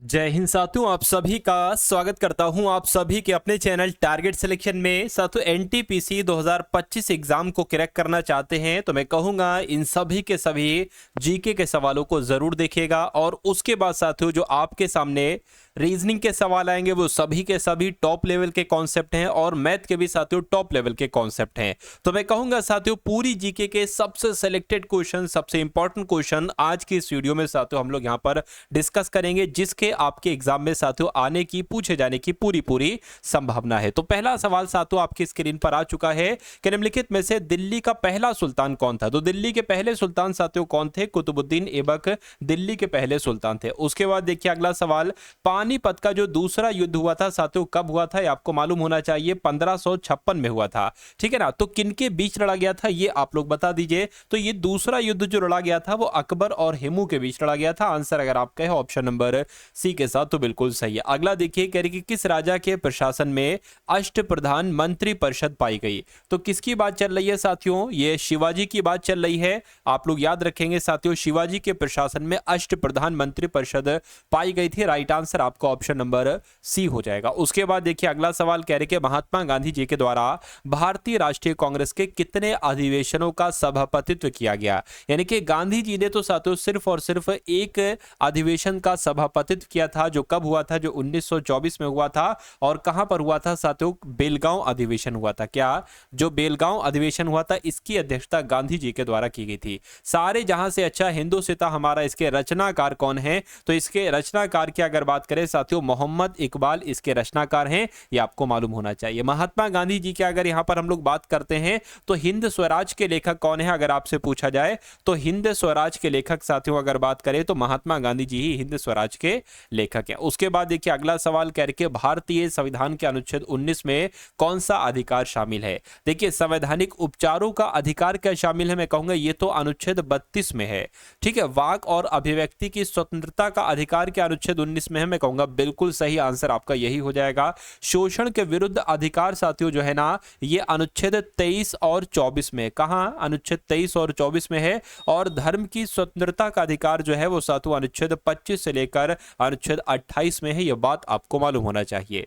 जय हिंद साथियों, आप सभी का स्वागत करता हूं आप सभी के अपने चैनल टारगेट सिलेक्शन में। साथियों, एनटीपीसी 2025 एग्जाम को क्रैक करना चाहते हैं तो मैं कहूंगा इन सभी के सभी जीके के सवालों को जरूर देखिएगा। और उसके बाद साथियों जो आपके सामने रीजनिंग के सवाल आएंगे वो सभी के सभी टॉप लेवल के कॉन्सेप्ट हैं और मैथ के भी साथियों टॉप लेवल के कॉन्सेप्ट हैं। तो मैं कहूंगा साथियों पूरी जीके के सबसे सिलेक्टेड क्वेश्चन, सबसे इंपॉर्टेंट क्वेश्चन आज की इस वीडियो में साथियों हम लोग यहां पर डिस्कस करेंगे, जिसके आपके एग्जाम में साथियों आने की, पूछे जाने की पूरी संभावना है। तो पहला सवाल साथियों आपकी स्क्रीन पर आ चुका है कि निम्नलिखित में से दिल्ली का पहला सुल्तान कौन था। तो दिल्ली के पहले सुल्तान साथियों कौन थे? कुतुबुद्दीन ऐबक दिल्ली के पहले सुल्तान थे। उसके बाद देखिए अगला सवाल, पानीपत का जो दूसरा युद्ध हुआ था साथियों कब हुआ था? ये आपको मालूम होना चाहिए, 1556 में हुआ था। ठीक है ना। तो किनके बीच लड़ा गया था ये आप लोग बता दीजिए। तो ये दूसरा युद्ध जो लड़ा गया था वो अकबर और हेमू के बीच लड़ा गया था। आंसर अगर आप कहे ऑप्शन नंबर सी के साथ तो बिल्कुल सही है। अगला देखिए कह रही कि किस राजा के प्रशासन में अष्टप्रधान मंत्री परिषद पाई गई। तो किसकी बात चल रही है साथियों? ये शिवाजी की बात चल रही है। आप लोग याद रखेंगे साथियों, शिवाजी के प्रशासन में अष्टप्रधान मंत्री परिषद पाई गई थी। राइट आंसर आपका ऑप्शन नंबर सी हो जाएगा। उसके बाद देखिए अगला सवाल कह रहे कि महात्मा गांधी जी के द्वारा भारतीय राष्ट्रीय कांग्रेस के कितने अधिवेशनों का सभापतित्व किया गया? यानी कि गांधी जी ने तो साथियों सिर्फ और सिर्फ एक अधिवेशन का सभापतित्व किया था, जो कब हुआ था? जो 1924 में हुआ था। और कहां पर हुआ था साथियों? बेलगांव अधिवेशन हुआ था। क्या जो बेलगांव अधिवेशन हुआ था इसकी अध्यक्षता गांधी जी के द्वारा की गई थी। सारे जहां से अच्छा हिंदू सिता हमारा, इसके रचनाकार कौन है? तो इसके रचनाकार की अगर बात करें साथियों, मोहम्मद इकबाल इसके रचनाकार हैं। ये आपको मालूम होना चाहिए। महात्मा गांधी जी की अगर यहां पर हम लोग बात करते हैं तो हिंद स्वराज के लेखक कौन है अगर आपसे पूछा जाए तो हिंद स्वराज के लेखक साथियों अगर बात करें तो महात्मा गांधी जी ही हिंद स्वराज के लेखक हैं। उसके बाद देखिए अगला सवाल कह रहे भारतीय संविधान के अनुच्छेद 19 में कौन सा अधिकार शामिल है? देखिए संवैधानिक उपचारों का अधिकार क्या शामिल है? मैं कहूंगा ये तो अनुच्छेद 32 में है। ठीक है। वाक और अभिव्यक्ति की स्वतंत्रता का अधिकार क्या अनुच्छेद 19 में है? मैं कहूंगा बिल्कुल सही आंसर आपका यही हो जाएगा। शोषण के विरुद्ध अधिकार साथियों जो है ना, ये अनुच्छेद 23 और 24 में। कहां? अनुच्छेद 23 और 24 में है। और धर्म की स्वतंत्रता का अधिकार जो है वो साथियों अनुच्छेद 25 से लेकर अनुच्छेद 28 में है। यह बात आपको मालूम होना चाहिए।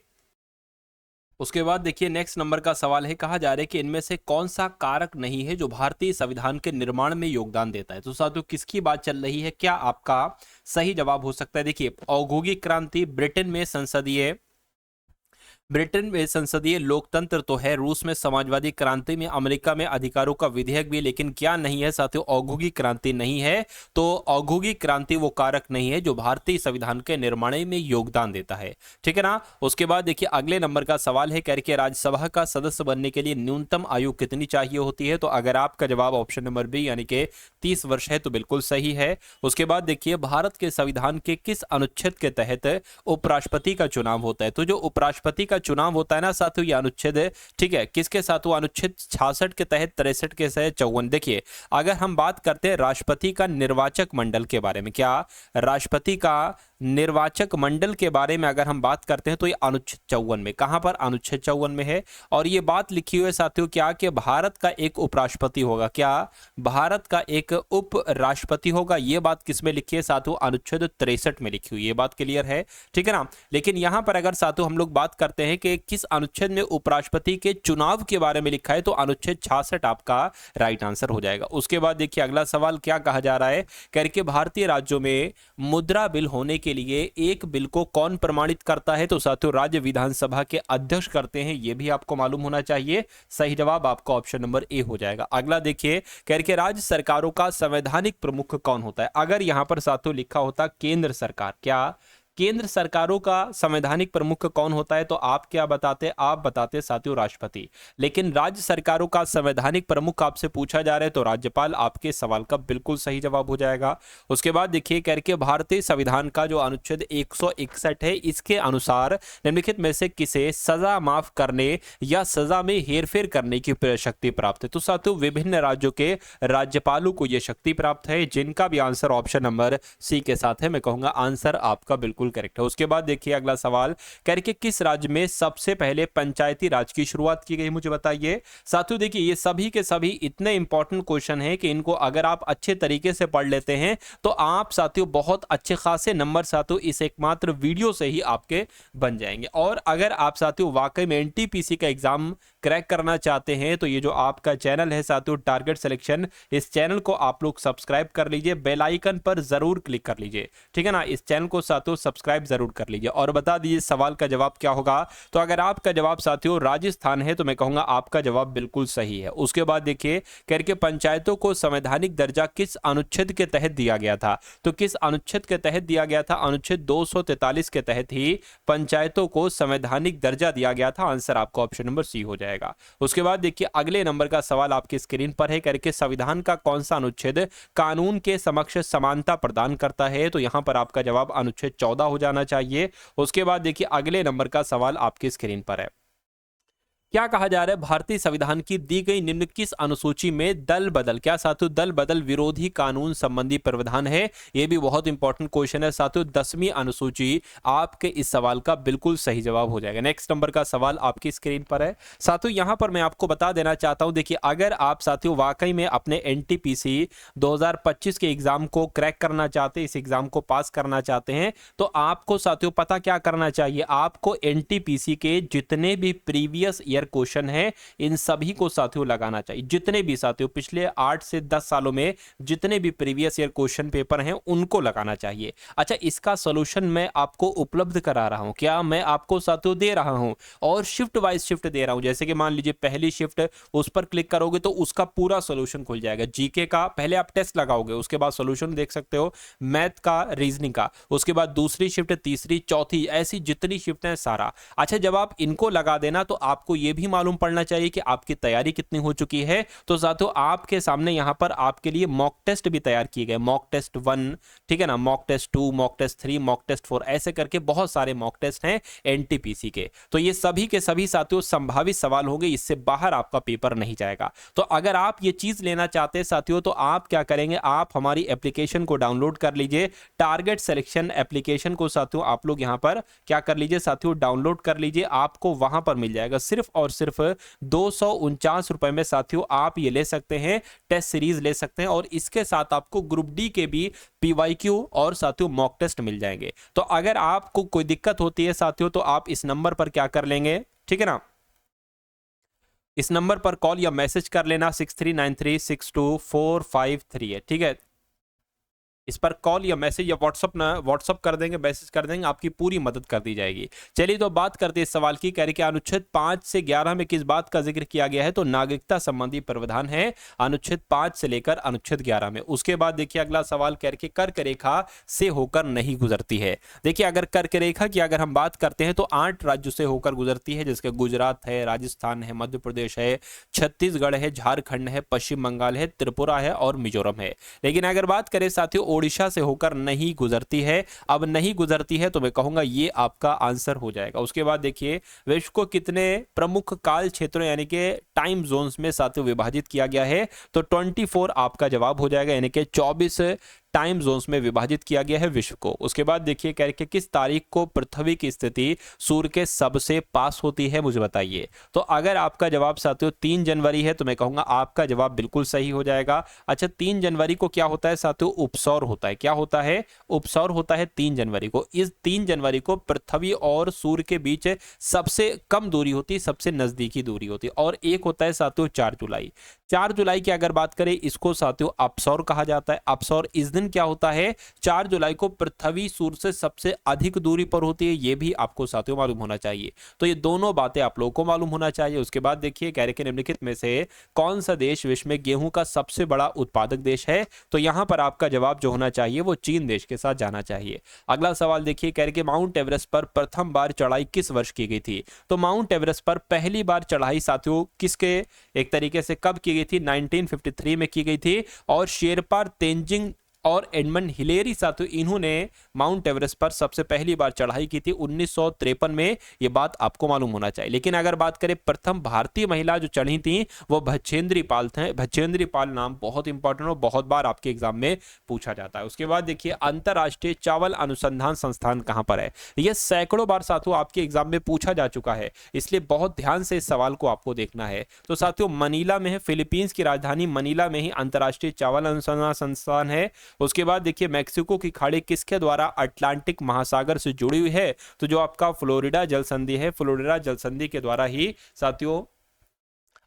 उसके बाद देखिए नेक्स्ट नंबर का सवाल है, कहा जा रहा है कि इनमें से कौन सा कारक नहीं है जो भारतीय संविधान के निर्माण में योगदान देता है। तो साथियों किसकी बात चल रही है? क्या आपका सही जवाब हो सकता है? देखिए औद्योगिक क्रांति, ब्रिटेन में संसदीय लोकतंत्र तो है, रूस में समाजवादी क्रांति में, अमेरिका में अधिकारों का विधेयक भी, लेकिन क्या नहीं है साथियों? औद्योगिक क्रांति नहीं है। तो औद्योगिक क्रांति वो कारक नहीं है जो भारतीय संविधान के निर्माण में योगदान देता है। ठीक है ना। उसके बाद देखिए अगले नंबर का सवाल है, कह रहे राज्यसभा का सदस्य बनने के लिए न्यूनतम आयु कितनी चाहिए होती है? तो अगर आपका जवाब ऑप्शन नंबर बी यानी कि 30 वर्ष है तो बिल्कुल सही है। उसके बाद देखिए भारत के संविधान के किस अनुच्छेद के तहत उपराष्ट्रपति का चुनाव होता है? तो जो उपराष्ट्रपति का चुनाव होता है ना साथियों, ये अनुच्छेद है। ठीक है। किसके साथ? वो अनुच्छेद 66 के तहत, 63 के तहत, 54। देखिए अगर हम बात करते हैं राष्ट्रपति का निर्वाचक मंडल के बारे में, क्या राष्ट्रपति का निर्वाचक मंडल के बारे में अगर हम बात करते हैं तो ये अनुच्छेद 54 में। कहां पर? अनुच्छेद 54 में है। और ये बात लिखी हुई है साथियों क्या कि भारत का एक उपराष्ट्रपति होगा। क्या भारत का एक उपराष्ट्रपति होगा? ये बात किस में लिखी है साथियों? अनुच्छेद 63 में लिखी हुई। ये बात क्लियर है। ठीक है ना। लेकिन यहां पर अगर साथियों हम लोग बात करते हैं कि किस अनुच्छेद में उपराष्ट्रपति के चुनाव के बारे में लिखा है तो अनुच्छेद 66 आपका राइट आंसर हो जाएगा। उसके बाद देखिए अगला सवाल क्या कहा जा रहा है, करके भारतीय राज्यों में मुद्रा बिल होने के लिए एक बिल को कौन प्रमाणित करता है? तो साथियों राज्य विधानसभा के अध्यक्ष करते हैं। यह भी आपको मालूम होना चाहिए। सही जवाब आपका ऑप्शन नंबर ए हो जाएगा। अगला देखिए करके राज्य सरकारों का संवैधानिक प्रमुख कौन होता है? अगर यहां पर साथियों लिखा होता केंद्र सरकार, क्या केंद्र सरकारों का संवैधानिक प्रमुख कौन होता है? तो आप क्या बताते? आप बताते साथियों राष्ट्रपति। लेकिन राज्य सरकारों का संवैधानिक प्रमुख आपसे पूछा जा रहा है तो राज्यपाल आपके सवाल का बिल्कुल सही जवाब हो जाएगा। उसके बाद देखिए करके भारतीय संविधान का जो अनुच्छेद 161 है, इसके अनुसार निम्नलिखित में से किसे सजा माफ करने या सजा में हेरफेर करने की शक्ति प्राप्त है? तो साथियों विभिन्न राज्यों के राज्यपालों को यह शक्ति प्राप्त है, जिनका भी आंसर ऑप्शन नंबर सी के साथ है। मैं कहूंगा आंसर आपका बिल्कुल करेक्ट है। उसके बाद देखिए अगला सवाल करके किस राज्य में सबसे पहले पंचायती राज की शुरुआत की गई, मुझे बताइए। साथियों देखिए ये सभी के सभी इतने इंपॉर्टेंट क्वेश्चन हैं कि इनको अगर आप अच्छे तरीके से पढ़ लेते हैं तो आप साथियों बहुत अच्छे खासे नंबर साथियों इस एकमात्र वीडियो से ही आपके बन जाएंगे। और अगर आप साथियों वाकई में एनटीपीसी का एग्जाम क्रैक करना चाहते हैं तो ये जो आपका चैनल है साथियों टारगेट सिलेक्शन, इस चैनल को आप लोग सब्सक्राइब कर लीजिए, बेल आइकन पर जरूर क्लिक कर लीजिए, ठीक है ना। इस चैनल को साथियों सब्सक्राइब जरूर कर लीजिए और बता दीजिए सवाल का जवाब क्या होगा। तो अगर आपका जवाब साथियों राजस्थान है तो मैं कहूंगा आपका जवाब बिल्कुल सही है। उसके बाद देखिए करके पंचायतों को संवैधानिक दर्जा किस अनुच्छेद के तहत दिया गया था, तो किस अनुच्छेद के तहत दिया गया था, अनुच्छेद 243 के तहत ही पंचायतों को संवैधानिक दर्जा दिया गया था। आंसर आपको ऑप्शन नंबर सी हो जाएगा। उसके बाद देखिए अगले नंबर का सवाल आपकी स्क्रीन पर है करके संविधान का कौन सा अनुच्छेद कानून के समक्ष समानता प्रदान करता है, तो यहां पर आपका जवाब अनुच्छेद 14 हो जाना चाहिए। उसके बाद देखिए अगले नंबर का सवाल आपकी स्क्रीन पर है, क्या कहा जा रहा है भारतीय संविधान की दी गई निम्न किस अनुसूची में दल बदल, क्या साथियों दल बदल विरोधी कानून संबंधी प्रावधान है। यह भी बहुत इंपॉर्टेंट क्वेश्चन है साथियों, 10वीं अनुसूची आपके इस सवाल का बिल्कुल सही जवाब हो जाएगा। नेक्स्ट नंबर का सवाल आपकी स्क्रीन पर है साथियों, यहां पर मैं आपको बता देना चाहता हूं, देखिए अगर आप साथियों वाकई में अपने एनटीपीसी 2025 के एग्जाम को क्रैक करना चाहते हैं, इस एग्जाम को पास करना चाहते हैं, तो आपको साथियों पता क्या करना चाहिए, आपको एनटीपीसी के जितने भी प्रीवियस ईयर क्वेश्चन है इन सभी को साथियों लगाना चाहिए। जितने भी साथियों पिछले 8 से 10 सालों में जितने भी प्रीवियस ईयर क्वेश्चन पेपर हैं उनको लगाना चाहिए। अच्छा इसका सॉल्यूशन मैं आपको उपलब्ध करा रहा हूं, क्या मैं आपको साथियों दे रहा हूं और शिफ्ट वाइज शिफ्ट दे रहा हूं। जैसे कि मान लीजिए पहली शिफ्ट उस पर क्लिक करोगे तो उसका पूरा सॉल्यूशन खुल जाएगा। जीके का पहले आप टेस्ट लगाओगे, उसके बाद सॉल्यूशन देख सकते हो, मैथ का, रीजनिंग का, उसके बाद दूसरी शिफ्ट, तीसरी, चौथी, ऐसी जितनी शिफ्ट है सारा। अच्छा जब आप इनको लगा देना तो आपको यह भी मालूम पड़ना चाहिए कि आपकी तैयारी कितनी हो चुकी है। तो साथियों आपके सामने यहां पर आपके लिए मॉक टेस्ट भी तैयार किए गए, मॉक टेस्ट 1, ठीक है ना, mock test 2, mock test 3, mock test 4, ऐसे करके बहुत सारे मॉक टेस्ट हैं एनटीपीसी के। तो ये सभी के सभी साथियों संभावित सवाल होंगे, इससे बाहर आपका पेपर नहीं जाएगा। तो अगर आप ये चीज लेना चाहते हैं साथियों तो आप क्या करेंगे, आप हमारी एप्लीकेशन को डाउनलोड कर लीजिए, टारगेट सिलेक्शन एप्लीकेशन को साथियों आप लोग यहां पर क्या कर लीजिए साथियों डाउनलोड कर लीजिए। आपको वहां पर मिल जाएगा सिर्फ और सिर्फ 249 रुपए में साथियों आप ये ले सकते हैं, टेस्ट सीरीज ले सकते हैं और इसके साथ आपको ग्रुप डी के भी पीवाईक्यू और साथियों मॉक टेस्ट मिल जाएंगे। तो अगर आपको कोई दिक्कत होती है साथियों तो आप इस नंबर पर क्या कर लेंगे, ठीक है ना, इस नंबर पर कॉल या मैसेज कर लेना 6393624453 है, ठीक है। इस पर कॉल या मैसेज या व्हाट्सअप कर देंगे, मैसेज कर देंगे, आपकी पूरी मदद कर दी जाएगी। चलिए तो बात करते हैं इस सवाल की, कह रहे कि अनुच्छेद 5 से 11 में किस बात का जिक्र किया गया है, तो नागरिकता संबंधी प्रावधान है अनुच्छेद 5 से लेकर अनुच्छेद 11 में। उसके बाद देखिए अगला सवाल कह रहे कि कर्क रेखा से होकर नहीं गुजरती है। देखिए अगर कर्क रेखा की अगर हम बात करते हैं तो 8 राज्यों से होकर गुजरती है, जिसके गुजरात है, राजस्थान है, मध्य प्रदेश है, छत्तीसगढ़ है, झारखंड है, पश्चिम बंगाल है, त्रिपुरा है और मिजोरम है। लेकिन अगर बात करें साथियों ओडिशा से होकर नहीं गुजरती है, अब नहीं गुजरती है तो मैं कहूंगा ये आपका आंसर हो जाएगा। उसके बाद देखिए विश्व को कितने प्रमुख काल क्षेत्रों यानी कि टाइम जोन्स में साथियों विभाजित किया गया है, तो 24 आपका जवाब हो जाएगा, यानी कि 24 टाइम जोन्स में विभाजित किया गया है विश्व को। उसके बाद देखिए कह रहे किस तारीख को पृथ्वी की स्थिति सूर्य के सबसे पास होती है, मुझे बताइए। तो अगर आपका जवाब साथियों 3 जनवरी है तो मैं कहूंगा आपका जवाब बिल्कुल सही हो जाएगा। अच्छा 3 जनवरी को क्या होता है साथियों, उपसौर होता है। क्या होता है, उपसौर होता है 3 जनवरी को। इस 3 जनवरी को पृथ्वी और सूर्य के बीच सबसे कम दूरी होती है, सबसे नजदीकी दूरी होती है। और एक होता है साथियों 4 जुलाई। 4 जुलाई की अगर बात करें इसको साथियों अपसौर कहा जाता है। अपसौर इस दिन क्या होता है, 4 जुलाई को पृथ्वी सूर्य से सबसे अधिक दूरी पर होती है, यह भी आपको साथियों मालूम होना चाहिए। तो ये दोनों बातें आप लोगों को मालूम होना चाहिए। उसके बाद देखिए कह रहे कि निम्नलिखित में से कौन सा देश विश्व में गेहूं का सबसे बड़ा उत्पादक देश है, तो यहां पर आपका जवाब जो होना चाहिए वो चीन देश के साथ जाना चाहिए। अगला सवाल देखिए कह रहे कि माउंट एवरेस्ट पर प्रथम बार चढ़ाई किस वर्ष की गई थी, तो माउंट एवरेस्ट पर पहली बार चढ़ाई साथियों किसके एक तरीके से कब की गई थी, 1953 में की गई थी। और शेरपा तेंजिंग और एडमंड हिलेरी साथियों, इन्होंने माउंट एवरेस्ट पर सबसे पहली बार चढ़ाई की थी 1953 में। ये बात आपको मालूम होना चाहिए। लेकिन अगर बात करें प्रथम भारतीय महिला जो चढ़ी थी वो बछेंद्री पाल थे। बछेंद्री पाल नाम बहुत इंपॉर्टेंट और बहुत बार आपके एग्जाम में पूछा जाता है। उसके बाद देखिए अंतरराष्ट्रीय चावल अनुसंधान संस्थान कहां पर है। यह सैकड़ों बार साथियों आपके एग्जाम में पूछा जा चुका है, इसलिए बहुत ध्यान से इस सवाल को आपको देखना है। तो साथियों मनीला में है, फिलीपींस की राजधानी मनीला में ही अंतरराष्ट्रीय चावल अनुसंधान संस्थान है। उसके बाद देखिए मैक्सिको की खाड़ी किसके द्वारा अटलांटिक महासागर से जुड़ी हुई है। तो जो आपका फ्लोरिडा जल संधि है, फ्लोरिडा जल संधि के द्वारा ही साथियों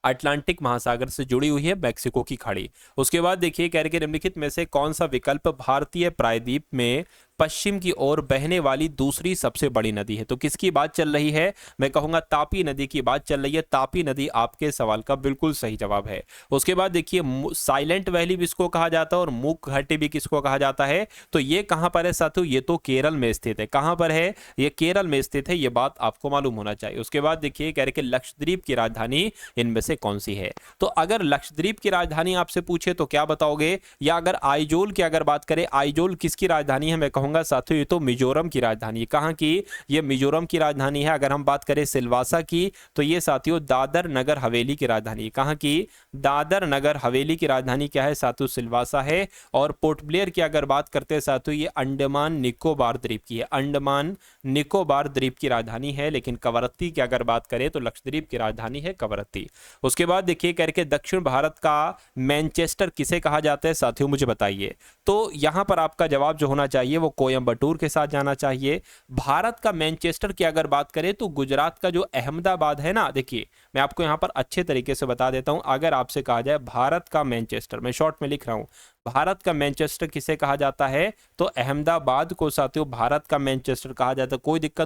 अटलांटिक महासागर से जुड़ी हुई है मैक्सिको की खाड़ी। उसके बाद देखिए कह रहे कि निम्नलिखित में से कौन सा विकल्प भारतीय प्रायद्वीप में पश्चिम की ओर बहने वाली दूसरी सबसे बड़ी नदी है। तो किसकी बात चल रही है, मैं कहूंगा तापी नदी की बात चल रही है। तापी नदी आपके सवाल का बिल्कुल सही जवाब है। उसके बाद देखिए साइलेंट वैली भी इसको कहा जाता है और मूक घाटी भी किसको कहा जाता है। तो ये कहां पर है साथियों, ये तो केरल में स्थित है। कहां पर है, ये केरल में स्थित है, ये बात आपको मालूम होना चाहिए। उसके बाद देखिए कह रहे कि लक्षद्वीप की राजधानी इनमें से कौन सी है। तो अगर लक्षद्वीप की राजधानी आपसे पूछे तो क्या बताओगे, या अगर आइजोल की अगर बात करें, आइजोल किसकी राजधानी है, मैं कहूंगा साथियों ये तो मिजोरम की राजधानी है। कहां की, ये मिजोरम की राजधानी है। अगर हम बात करें सिलवासा की तो ये साथियों दादर नगर हवेली की राजधानी है। कहां की, दादर नगर हवेली की राजधानी क्या है साथियों, सिलवासा है। और पोर्ट ब्लेयर की अगर बात करते हैं साथियों, ये अंडमान निकोबार द्वीप की है, अंडमान निकोबार द्वीप की राजधानी है। लेकिन कवरत्ती की अगर बात करें तो लक्षद्वीप की राजधानी है कवरत्ती। उसके बाद देखिए करके दक्षिण भारत का मैनचेस्टर किसे कहा जाता है साथियों, मुझे बताइए। तो यहां पर आपका जवाब जो होना चाहिए वो कोयंबटूर के साथ जाना चाहिए। भारत का मैनचेस्टर की अगर बात करें तो गुजरात का जो अहमदाबाद है ना, देखिए मैं आपको यहां पर अच्छे तरीके से बता देता हूं। अगर आपसे कहा जाए भारत का मैनचेस्टर, मैं शॉर्ट में लिख रहा हूं, भारत का मैनचेस्टर किसे कहा जाता है, तो अहमदाबाद को साथियों भारत का मैनचेस्टर कहा जाता है।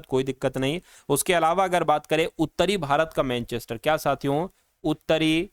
कोई दिक्कत नहीं। उसके अलावा अगर बात करें उत्तरी भारत का मैनचेस्टर, क्या साथियों, उत्तरी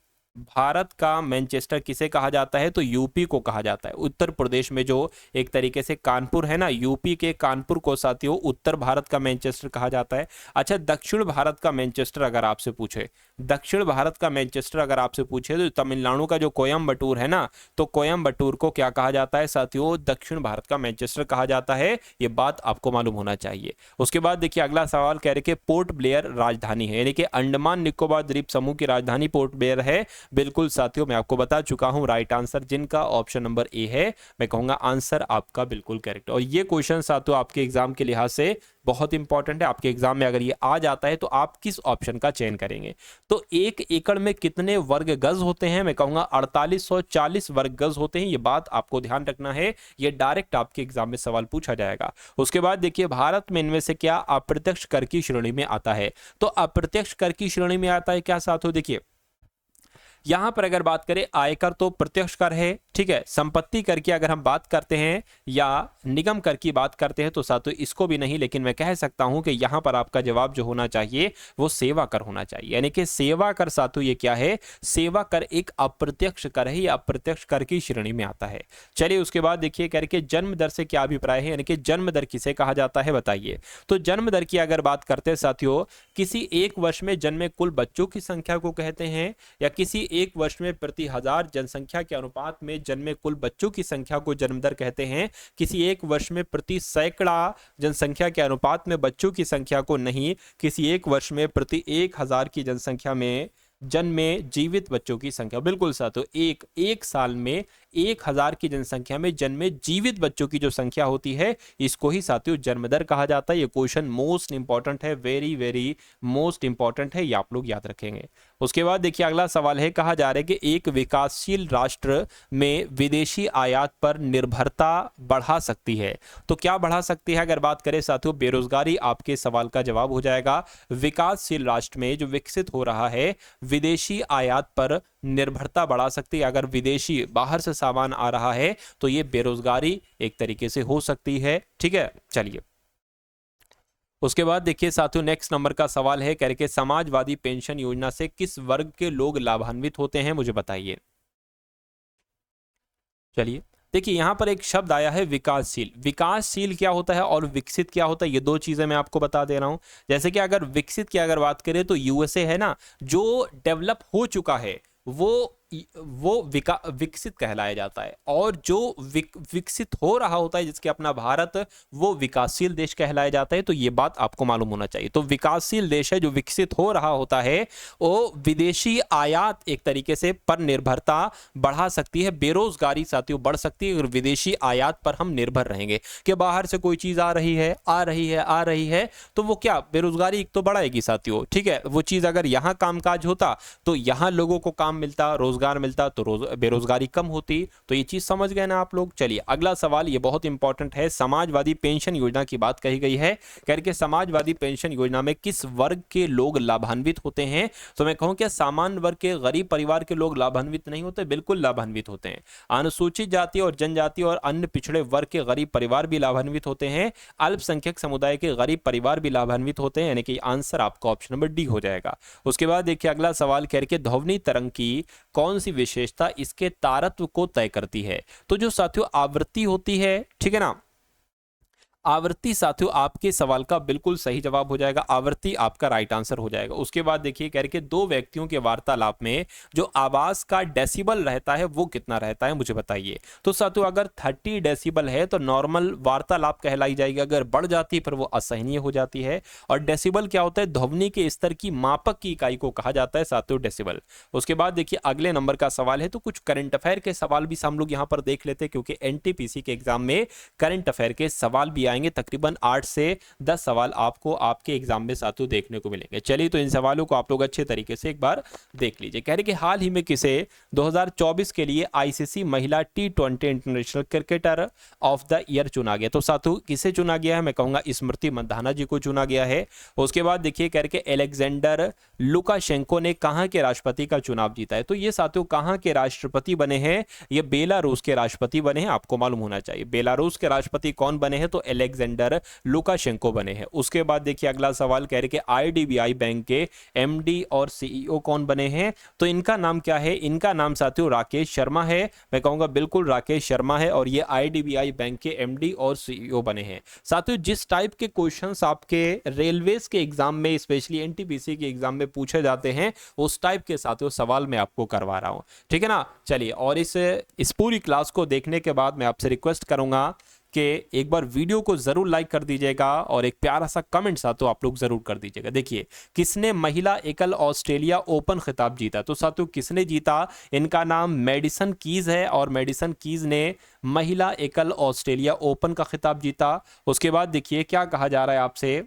भारत का मैनचेस्टर किसे कहा जाता है, तो यूपी को कहा जाता है। उत्तर प्रदेश में जो एक तरीके से कानपुर है ना, यूपी के कानपुर को साथियों उत्तर भारत का मैनचेस्टर कहा जाता है। अच्छा दक्षिण भारत का मैनचेस्टर अगर आपसे पूछे, दक्षिण भारत का मैनचेस्टर अगर आपसे पूछे तो तमिलनाडु का जो कोयंबटूर है ना, तो कोयंबटूर को क्या कहा जाता है साथियों, दक्षिण भारत का मैनचेस्टर कहा जाता है। ये बात आपको मालूम होना चाहिए। उसके बाद देखिए अगला सवाल कह रहे कि पोर्ट ब्लेयर राजधानी है, यानी कि अंडमान निकोबार द्वीप समूह की राजधानी पोर्ट ब्लेयर है। बिल्कुल साथियों मैं आपको बता चुका हूं राइट आंसर, जिनका ऑप्शन नंबर ए है, मैं कहूंगा आंसर आपका बिल्कुल करेक्ट। और ये क्वेश्चन साथियों आपके एग्जाम के लिहाज से बहुत इंपॉर्टेंट है। आपके एग्जाम में अगर ये आ जाता है तो आप किस ऑप्शन का चयन करेंगे। तो 1 एकड़ में कितने वर्ग गज होते हैं, मैं कहूंगा 4840 वर्ग गज होते हैं। ये बात आपको ध्यान रखना है, ये डायरेक्ट आपके एग्जाम में सवाल पूछा जाएगा। उसके बाद देखिए भारत में इनमें से क्या अप्रत्यक्ष कर की श्रेणी में आता है। तो अप्रत्यक्ष कर की श्रेणी में आता है क्या साथियों, देखिए यहां पर अगर बात करें आयकर तो प्रत्यक्ष कर है, ठीक है। संपत्ति कर की अगर हम बात करते हैं या निगम कर की बात करते हैं तो साथियों इसको भी नहीं, लेकिन मैं कह सकता हूं कि यहां पर आपका जवाब जो होना चाहिए वो सेवा कर होना चाहिए। यानी कि सेवा कर साथियों ये क्या है, सेवा कर एक अप्रत्यक्ष कर है, या अप्रत्यक्ष कर की श्रेणी में आता है। चलिए उसके बाद देखिए करके जन्म दर से क्या अभिप्राय है, यानी कि जन्म दर किसे कहा जाता है बताइए। तो जन्म दर की अगर बात करते हैं साथियों, किसी एक वर्ष में जन्मे कुल बच्चों की संख्या को कहते हैं, या किसी एक वर्ष में प्रति 1000 जनसंख्या के अनुपात में जन्मे कुल बच्चों की संख्या को जन्म दर कहते हैं। किसी एक वर्ष में प्रति सैकड़ा जनसंख्या के अनुपात में बच्चों की संख्या को नहीं, किसी एक वर्ष में प्रति 1000 की जनसंख्या में जन्मे जीवित बच्चों की संख्या। बिल्कुल साथियों एक साल में 1000 की जनसंख्या में जन्मे जीवित बच्चों की जो संख्या होती है इसको ही साथियों जन्म दर कहा जाता है। ये क्वेश्चन मोस्ट इंपॉर्टेंट है, वेरी मोस्ट इंपॉर्टेंट है, ये आप लोग याद रखेंगे। उसके बाद देखिए अगला सवाल है, कहा जा रहा है कि एक विकासशील राष्ट्र में विदेशी आयात पर निर्भरता बढ़ा सकती है। तो क्या बढ़ा सकती है, अगर बात करें साथियों बेरोजगारी आपके सवाल का जवाब हो जाएगा। विकासशील राष्ट्र में जो विकसित हो रहा है विदेशी आयात पर निर्भरता बढ़ा सकती है। अगर विदेशी बाहर से सामान आ रहा है तो ये बेरोजगारी एक तरीके से हो सकती है, ठीक है। चलिए उसके बाद देखिए साथियों नेक्स्ट नंबर का सवाल है, कह रहे कि समाजवादी पेंशन योजना से किस वर्ग के लोग लाभान्वित होते हैं, मुझे बताइए। चलिए देखिए यहां पर एक शब्द आया है विकासशील। विकासशील क्या होता है और विकसित क्या होता है, ये दो चीजें मैं आपको बता दे रहा हूं। जैसे कि अगर विकसित की अगर बात करें तो यूएसए है ना, जो डेवलप हो चुका है वो वो विकसित कहलाया जाता है, और जो विकसित हो रहा होता है जिसके अपना भारत, वो विकासशील देश कहलाया जाता है। तो ये बात आपको मालूम होना चाहिए। तो विकासशील देश है जो विकसित हो रहा होता है, वो विदेशी आयात एक तरीके से पर निर्भरता बढ़ा सकती है, बेरोजगारी साथियों बढ़ सकती है अगर विदेशी आयात पर हम निर्भर रहेंगे कि बाहर से कोई चीज आ रही है आ रही है आ रही है, तो वो क्या बेरोजगारी तो बढ़ाएगी साथियों। ठीक है, वो चीज अगर यहाँ कामकाज होता तो यहाँ लोगों को काम मिलता, रोजगार मिलता, तो बेरोजगारी कम होती। तो ये चीज समझ गए ना आप लोग। चलिए अगला सवाल, ये बहुत इंपॉर्टेंट है। समाजवादी पेंशन योजना की बात कही गई है, करके समाजवादी पेंशन योजना में किस वर्ग के लोग लाभान्वित होते हैं? तो मैं कहूं क्या सामान्य वर्ग के गरीब परिवार के लोग लाभान्वित नहीं होते? बिल्कुल लाभान्वित होते हैं। अनुसूचित जाति और जनजाति और अन्य पिछड़े वर्ग के गरीब परिवार भी लाभान्वित होते हैं। अल्पसंख्यक समुदाय के गरीब परिवार भी लाभान्वित होते हैं, यानी कि आंसर आपका ऑप्शन नंबर डी हो जाएगा। उसके बाद देखिए अगला सवाल कह रहे ध्वनि तरंग की कौन सी विशेषता इसके तारत्व को तय करती है? तो जो साथियों आवृत्ति होती है, ठीक है ना, आवृत्ति साथियों आपके सवाल का बिल्कुल सही जवाब हो जाएगा, आवृत्ति आपका राइट आंसर हो जाएगा। उसके बाद देखिए कह रहे कि दो व्यक्तियों के वार्तालाप में जो आवाज का डेसिबल रहता है वो कितना रहता है, मुझे बताइए। तो साथियों अगर 30 डेसिबल है तो नॉर्मल वार्तालाप कहलाई जाएगी, अगर बढ़ जाती है फिर वो असहनीय हो जाती है। और डेसिबल क्या होता है? ध्वनि के स्तर की मापक की इकाई को कहा जाता है साथियों डेसिबल। उसके बाद देखिए अगले नंबर का सवाल है, तो कुछ करंट अफेयर के सवाल भी हम लोग यहाँ पर देख लेते हैं, क्योंकि एनटीपीसी के एग्जाम में करंट अफेयर के सवाल भी आएंगे। तकरीबन 8 से 10 सवाल आपको आपके एग्जाम में साथियों देखने को मिलेंगे। चलिए तो इन सवालों को आप लोग अच्छे तरीके से एक बार देख लीजिए। कह रहे कि हाल ही में किसे 2024 के लिए आईसीसी महिला T20 international cricketer of the year चुना गया? तो साथियों किसे चुना गया है? मैं कहूंगा स्मृति मंधाना जी को चुना गया है। उसके बाद देखिए कह रहे कि एलेक्जेंडर लुकाशेंको ने कहां के राष्ट्रपति का चुनाव जीता है? तो ये साथियों कहां के राष्ट्रपति बने हैं? ये बेलारूस के राष्ट्रपति बने हैं, आपको मालूम होना चाहिए। बेलारूस के राष्ट्रपति कौन बने हैं? तो एलेक्जेंडर लुकाशेंको बने हैं। उसके बाद देखिए अगला सवाल कह रहे कि आईडीबीआई बैंक के एमडी और सीईओ कौन बने हैं? तो इनका नाम क्या है? इनका नाम साथियों राकेश शर्मा है। मैं कहूंगा बिल्कुल राकेश शर्मा है, और ये आईडीबीआई बैंक के एमडी और सीईओ बने हैं। साथियों जिस टाइप के क्वेश्चंस आपके रेलवेज के एग्जाम में, स्पेशली एनटीपीसी के एग्जाम में पूछे जाते हैं, उस टाइप के साथियों सवाल मैं आपको करवा रहा हूं, ठीक है ना। चलिए, और इस पूरी क्लास को देखने के बाद मैं आपसे रिक्वेस्ट करूंगा कि एक बार वीडियो को जरूर लाइक कर दीजिएगा और एक प्यारा सा कमेंट साथियों आप लोग जरूर कर दीजिएगा। देखिए किसने महिला एकल ऑस्ट्रेलिया ओपन खिताब जीता? तो साथियों किसने जीता? इनका नाम मेडिसन कीज है, और मेडिसन कीज ने महिला एकल ऑस्ट्रेलिया ओपन का खिताब जीता। उसके बाद देखिए क्या कहा जा रहा है आपसे,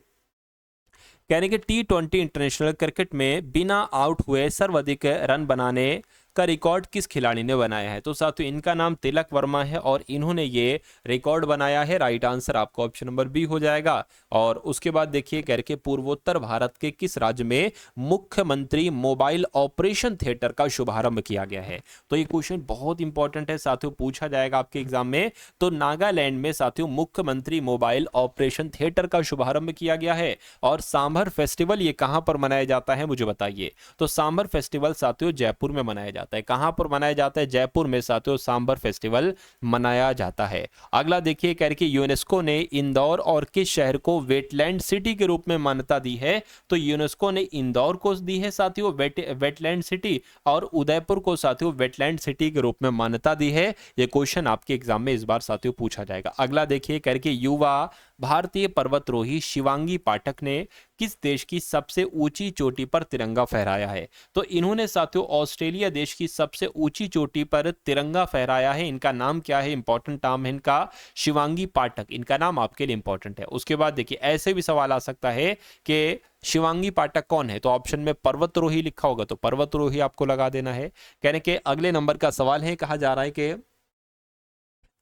कहने कि T20 इंटरनेशनल क्रिकेट में बिना आउट हुए सर्वाधिक रन बनाने का रिकॉर्ड किस खिलाड़ी ने बनाया है? तो साथियों इनका नाम तिलक वर्मा है, और इन्होंने ये रिकॉर्ड बनाया है। राइट आंसर आपका ऑप्शन नंबर बी हो जाएगा। और उसके बाद देखिए करके पूर्वोत्तर भारत के किस राज्य में मुख्यमंत्री मोबाइल ऑपरेशन थिएटर का शुभारंभ किया गया है? तो ये क्वेश्चन बहुत इंपॉर्टेंट है साथियों, पूछा जाएगा आपके एग्जाम में। तो नागालैंड में साथियों मुख्यमंत्री मोबाइल ऑपरेशन थिएटर का शुभारंभ किया गया है। और सांभर फेस्टिवल ये कहां पर मनाया जाता है, मुझे बताइए। तो सांभर फेस्टिवल साथियों जयपुर में मनाया जाता है। कहां पर मनाया जाता है? जयपुर में साथियों सांभर फेस्टिवल मनाया जाता है। अगला देखिए कह रहे कि यूनेस्को ने इंदौर और किस शहर को वेटलैंड सिटी के रूप में मान्यता दी है? तो यूनेस्को ने इंदौर को दी है साथियों वेटलैंड सिटी, और उदयपुर को साथियों वेटलैंड सिटी के रूप में मान्यता दी है। यह क्वेश्चन आपके एग्जाम में इस बार साथियों पूछा जाएगा। अगला देखिए कह रहे कि युवा भारतीय पर्वतरोही शिवांगी पाठक ने किस देश की सबसे ऊंची चोटी पर तिरंगा फहराया है? तो इन्होंने साथियों ऑस्ट्रेलिया देश की सबसे ऊंची चोटी पर तिरंगा फहराया है। इनका नाम क्या है? इंपॉर्टेंट नाम है इनका शिवांगी पाठक, इनका नाम आपके लिए इंपॉर्टेंट है। उसके बाद देखिए ऐसे भी सवाल आ सकता है कि शिवांगी पाठक कौन है? तो ऑप्शन में पर्वतरोही लिखा होगा तो पर्वतरोही आपको लगा देना है। कहने के अगले नंबर का सवाल है, कहा जा रहा है कि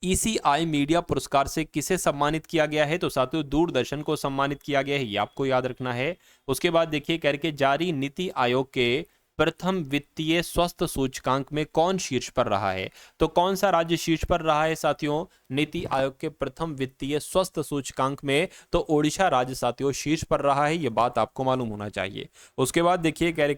ECI मीडिया पुरस्कार से किसे सम्मानित किया गया है? तो साथियों दूरदर्शन को सम्मानित किया गया है, ये आपको याद रखना है। उसके बाद देखिए करके जारी नीति आयोग के प्रथम वित्तीय स्वास्थ्य सूचकांक में कौन शीर्ष पर रहा है? तो कौन सा राज्य शीर्ष पर रहा है साथियों नीति आयोग के प्रथम वित्तीय स्वास्थ्य सूचकांक में? तो ओडिशा राज्य साथियों शीर्ष पर रहा है, ये बात आपको मालूम होना चाहिए। उसके बाद देखिए कह रहे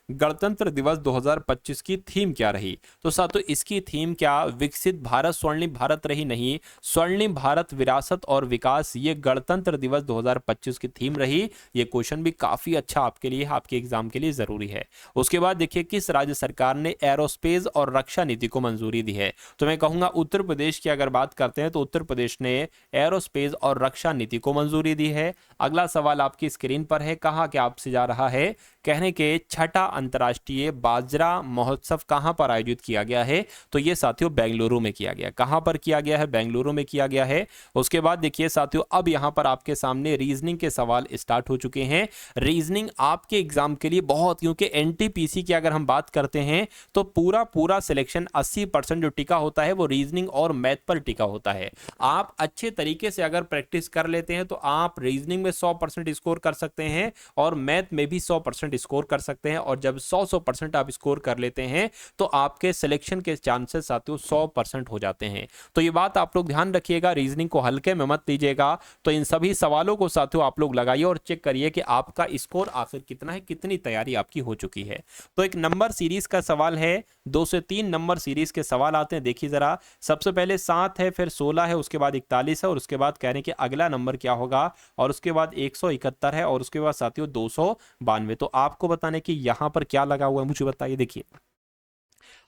गणतंत्र दिवस 2025 की थीम क्या रही? तो साथियों इसकी थीम क्या विकसित भारत स्वर्णिम भारत रही? नहीं, स्वर्णिम भारत विरासत और विकास, ये गणतंत्र दिवस 2025 की थीम रही। ये क्वेश्चन भी काफी अच्छा आपके लिए, आपके एग्जाम के लिए जरूरी है। उसके बाद देखिए किस राज्य सरकार ने एरोस्पेस और रक्षा नीति को मंजूरी दी है? तो मैं कहूंगा उत्तर प्रदेश की अगर बात करते हैं तो उत्तर प्रदेश ने एरोस्पेस और रक्षा नीति को मंजूरी दी है। अगला सवाल आपकी स्क्रीन पर है, कहा क्या आपसे जा रहा है, कहने के छठा अंतर्राष्ट्रीय बाजरा महोत्सव कहां पर आयोजित किया गया है? तो ये साथियों बेंगलुरु में किया गया। कहां पर किया गया है? बेंगलुरु में किया गया है। उसके बाद देखिए साथियों अब यहां पर आपके सामने रीजनिंग के सवाल स्टार्ट हो चुके हैं। रीजनिंग आपके एग्जाम के लिए बहुत, क्योंकि एनटीपीसी की अगर हम बात करते हैं तो पूरा सिलेक्शन 80% जो टिका होता है वो रीजनिंग और मैथ पर टिका होता है। आप अच्छे तरीके से अगर प्रैक्टिस कर लेते हैं तो आप रीजनिंग में 100% स्कोर कर सकते हैं और मैथ में भी 100% स्कोर कर सकते हैं। और जब 100% आप स्कोर कर लेते हैं तो आपके सिलेक्शन के चांसेस साथियों 100% हो जाते हैं। तो ये बात आप लोग ध्यान रखिएगा, रीजनिंग को हल्के में मत लीजिएगा। तो इन सभी सवालों को साथियों आप लोग लगाइए और चेक करिए कि आपका स्कोर आखिर कितना है, कितनी तैयारी आपकी हो चुकी है। तो एक नंबर सीरीज का सवाल है, 2 से 3 नंबर सीरीज के सवाल आते हैं। देखिए जरा, सबसे पहले 7 है, फिर 16 है, उसके बाद 41 है और उसके बाद कह रहे हैं कि अगला नंबर क्या होगा, और उसके बाद 171 है और उसके बाद साथियों 292। तो आपको बताने कि यहां पर क्या लगा हुआ है मुझे बताइए। देखिए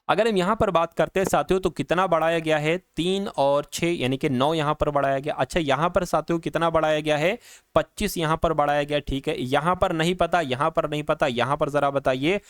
अगर हम यहां पर बात करते हैं साथियों तो कितना बढ़ाया गया है, 3 और 6 यानी कि 9 यहां पर बढ़ाया गया। अच्छा यहां पर साथियों कितना बढ़ाया गया है, 25 यहां पर बढ़ाया गया। ठीक है, यहां पर नहीं पता, यहां पर नहीं पता, यहां पर जरा बताइए।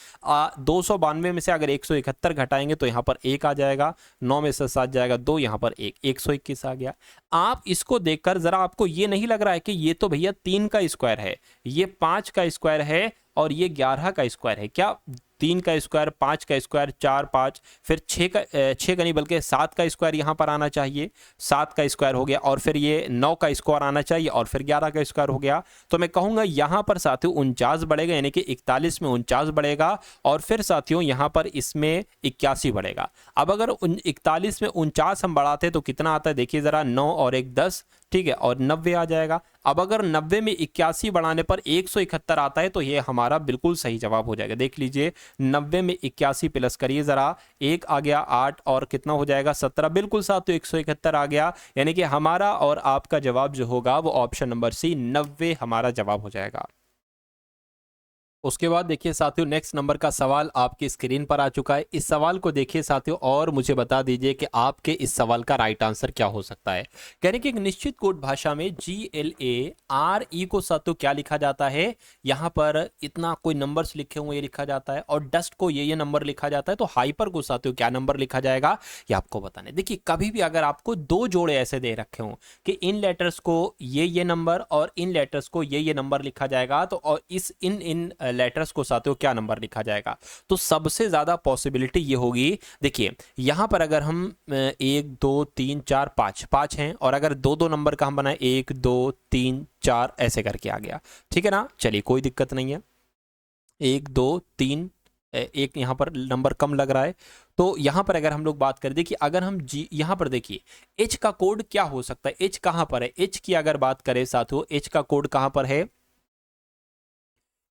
292 में से अगर 171 घटाएंगे तो यहां पर 1 आ जाएगा, 9 में से 7 जाएगा 2, यहां पर 1, 121 आ गया। आप इसको देखकर जरा आपको ये नहीं लग रहा है कि ये तो भैया 3 का स्क्वायर है, ये 5 का स्क्वायर है और ये 11 का स्क्वायर है? क्या 3 का स्क्वायर, 5 का स्क्वायर, 4 5, फिर 6 का नहीं बल्कि 7 का स्क्वायर यहाँ पर आना चाहिए, 7 का स्क्वायर हो गया, और फिर ये 9 का स्क्वायर आना चाहिए और फिर 11 का स्क्वायर हो गया। तो मैं कहूँगा यहाँ पर साथियों 49 बढ़ेगा, यानी कि 41 में 49 बढ़ेगा और फिर साथियों यहाँ पर इसमें 81 बढ़ेगा। अब अगर 41 में 49 हम बढ़ाते तो कितना आता है, देखिए जरा, 9 और 1 10, ठीक है, और 90 आ जाएगा। अब अगर 90 में 81 बढ़ाने पर 171 आता है तो ये हमारा बिल्कुल सही जवाब हो जाएगा। देख लीजिए, 90 में 81 प्लस करिए जरा, 1 आ गया 8 और कितना हो जाएगा 17, बिल्कुल साथ तो 171 आ गया। यानी कि हमारा और आपका जवाब जो होगा वो ऑप्शन नंबर सी 90 हमारा जवाब हो जाएगा। उसके बाद देखिए साथियों नेक्स्ट नंबर का सवाल आपकी स्क्रीन पर आ चुका है। इस सवाल को देखिए साथियों और मुझे बता दीजिए कि आपके इस सवाल का राइट आंसर क्या हो सकता है। कहने की एक निश्चित कोड भाषा में GLARE को साथियों क्या लिखा जाता है, यहाँ पर इतना कोई नंबर्स लिखे हुए लिखा जाता है, और डस्ट को ये नंबर लिखा जाता है। तो हाइपर को साथियों क्या नंबर लिखा जाएगा ये आपको बताना है। देखिए कभी भी अगर आपको 2 जोड़े ऐसे दे रखे हों कि इन लेटर्स को ये नंबर और इन लेटर्स को ये नंबर लिखा जाएगा, तो और इस इन लेटर्स को साथियों क्या नंबर लिखा जाएगा, तो सबसे ज्यादा पॉसिबिलिटी ये होगी। देखिए यहां पर अगर हम 1 2 3 4 5 हैं और अगर 2 नंबर का हम बनाए 1 2 3 4 ऐसे करके आ गया, ठीक है ना, चलिए कोई दिक्कत नहीं है। 1 2 3, एक यहां पर नंबर कम लग रहा है। तो यहां पर अगर हम लोग बात करें, देखिए अगर हम यहां पर देखिए एच का कोड क्या हो सकता है, एच कहां पर है, एच की अगर बात करें साथियों, एच का कोड कहां पर है,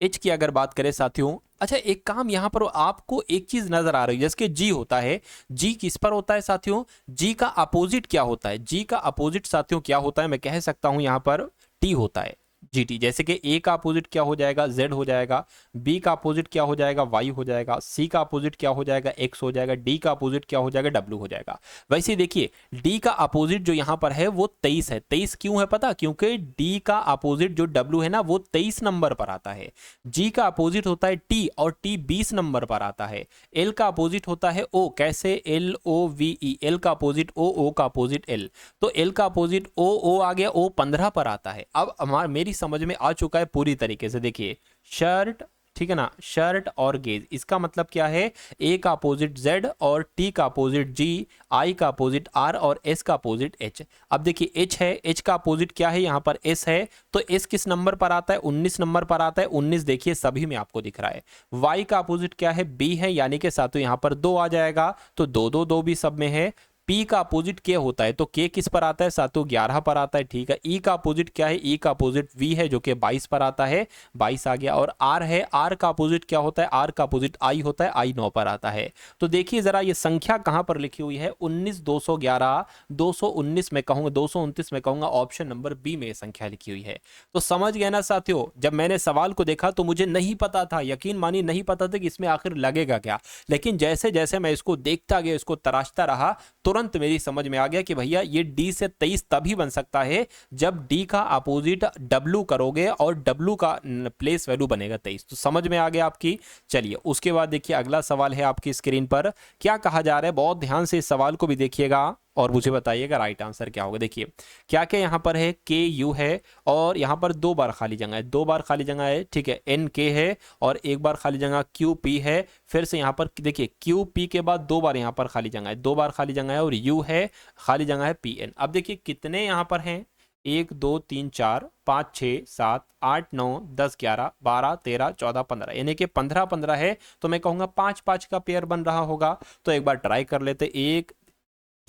एच की अगर बात करें साथियों, अच्छा एक काम यहां पर आपको एक चीज नजर आ रही है, जैसे कि जी होता है, जी किस पर होता है साथियों, जी का अपोजिट क्या होता है, जी का अपोजिट साथियों क्या होता है, मैं कह सकता हूं यहां पर टी होता है, GT। जैसे कि ए का अपोजिट क्या हो जाएगा, Z हो जाएगा, बी का अपोजिट क्या हो जाएगा, Y हो जाएगा, सी का अपोजिट क्या हो जाएगा, X हो जाएगा, डी का अपोजिट क्या हो जाएगा, W हो जाएगा। वैसे देखिए डी का अपोजिट जो यहाँ पर है वो 23 है। 23 क्यों है पता, क्योंकि डी का अपोजिट जो W है ना वो 23 नंबर पर आता है। जी का अपोजिट होता है T और T 20 नंबर पर आता है। L का अपोजिट होता है O, कैसे, LOVE, L का अपोजिट O, O का अपोजिट L, तो L का अपोजिट O आ गया, O 15 पर आता है। अब हमारा मेरी समझ में आ चुका है पूरी तरीके से। देखिए शर्ट, ठीक है ना, शर्ट और गेज, इसका मतलब क्या है, ए का अपोजिट Z और टी का अपोजिट G, आई का अपोजिट R और S का अपोजिट H। अब देखिए H है, H का अपोजिट क्या है, यहाँ पर S है, तो S किस नंबर पर आता है, 19 नंबर पर आता है। 19 देखिए सभी में आपको दिख रहा है। Y का अपोजिट क्या है, B है, यानी कि साथियों यहाँ पर 2 आ जाएगा, तो 2 2 2 भी सब में है। P का अपोजिट K होता है तो K किस पर आता है साथियों 11 पर आता है, ठीक है। E का अपोजिट क्या है, E का अपोजिट V है जो कि 22 पर आता है, 22 आ गया। और R है, R का अपोजिट क्या होता है, R का अपोजिट I होता है, I 9 पर आता है। तो देखिए जरा ये संख्या कहां पर लिखी हुई है, 19 211 219 में कहूंगा, 229 में कहूंगा, ऑप्शन नंबर बी में ये संख्या लिखी हुई है। तो समझ गए ना साथियों, जब मैंने सवाल को देखा तो मुझे नहीं पता था, यकीन मानिए नहीं पता था कि इसमें आखिर लगेगा क्या, लेकिन जैसे जैसे मैं इसको देखता गया, इसको तराशता रहा, तुरंत मेरी समझ में आ गया कि भैया ये डी से 23 तभी बन सकता है जब डी का अपोजिट डब्ल्यू करोगे और डब्ल्यू का प्लेस वैल्यू बनेगा 23। तो समझ में आ गया आपकी। चलिए उसके बाद देखिए अगला सवाल है आपकी स्क्रीन पर, क्या कहा जा रहा है, बहुत ध्यान से इस सवाल को भी देखिएगा और मुझे बताइएगा राइट आंसर क्या होगा। देखिए क्या क्या यहाँ पर है, के यू है और यहाँ पर 2 बार खाली जगह है, 2 बार खाली जगह है, ठीक है। एन के है और 1 बार खाली जगह क्यू पी है, फिर से यहाँ पर देखिए क्यू पी के बाद 2 बार यहाँ पर खाली जगह है, 2 बार खाली जगह है, और यू है खाली जगह है पी एन। अब देखिए कितने यहाँ पर हैं, 1 2 3 4 5 6 7 8 9 10 11 12 13 14 15, यानी कि 15 15 है। तो मैं कहूँगा 5 5 का पेयर बन रहा होगा। तो एक बार ट्राई कर लेते, एक,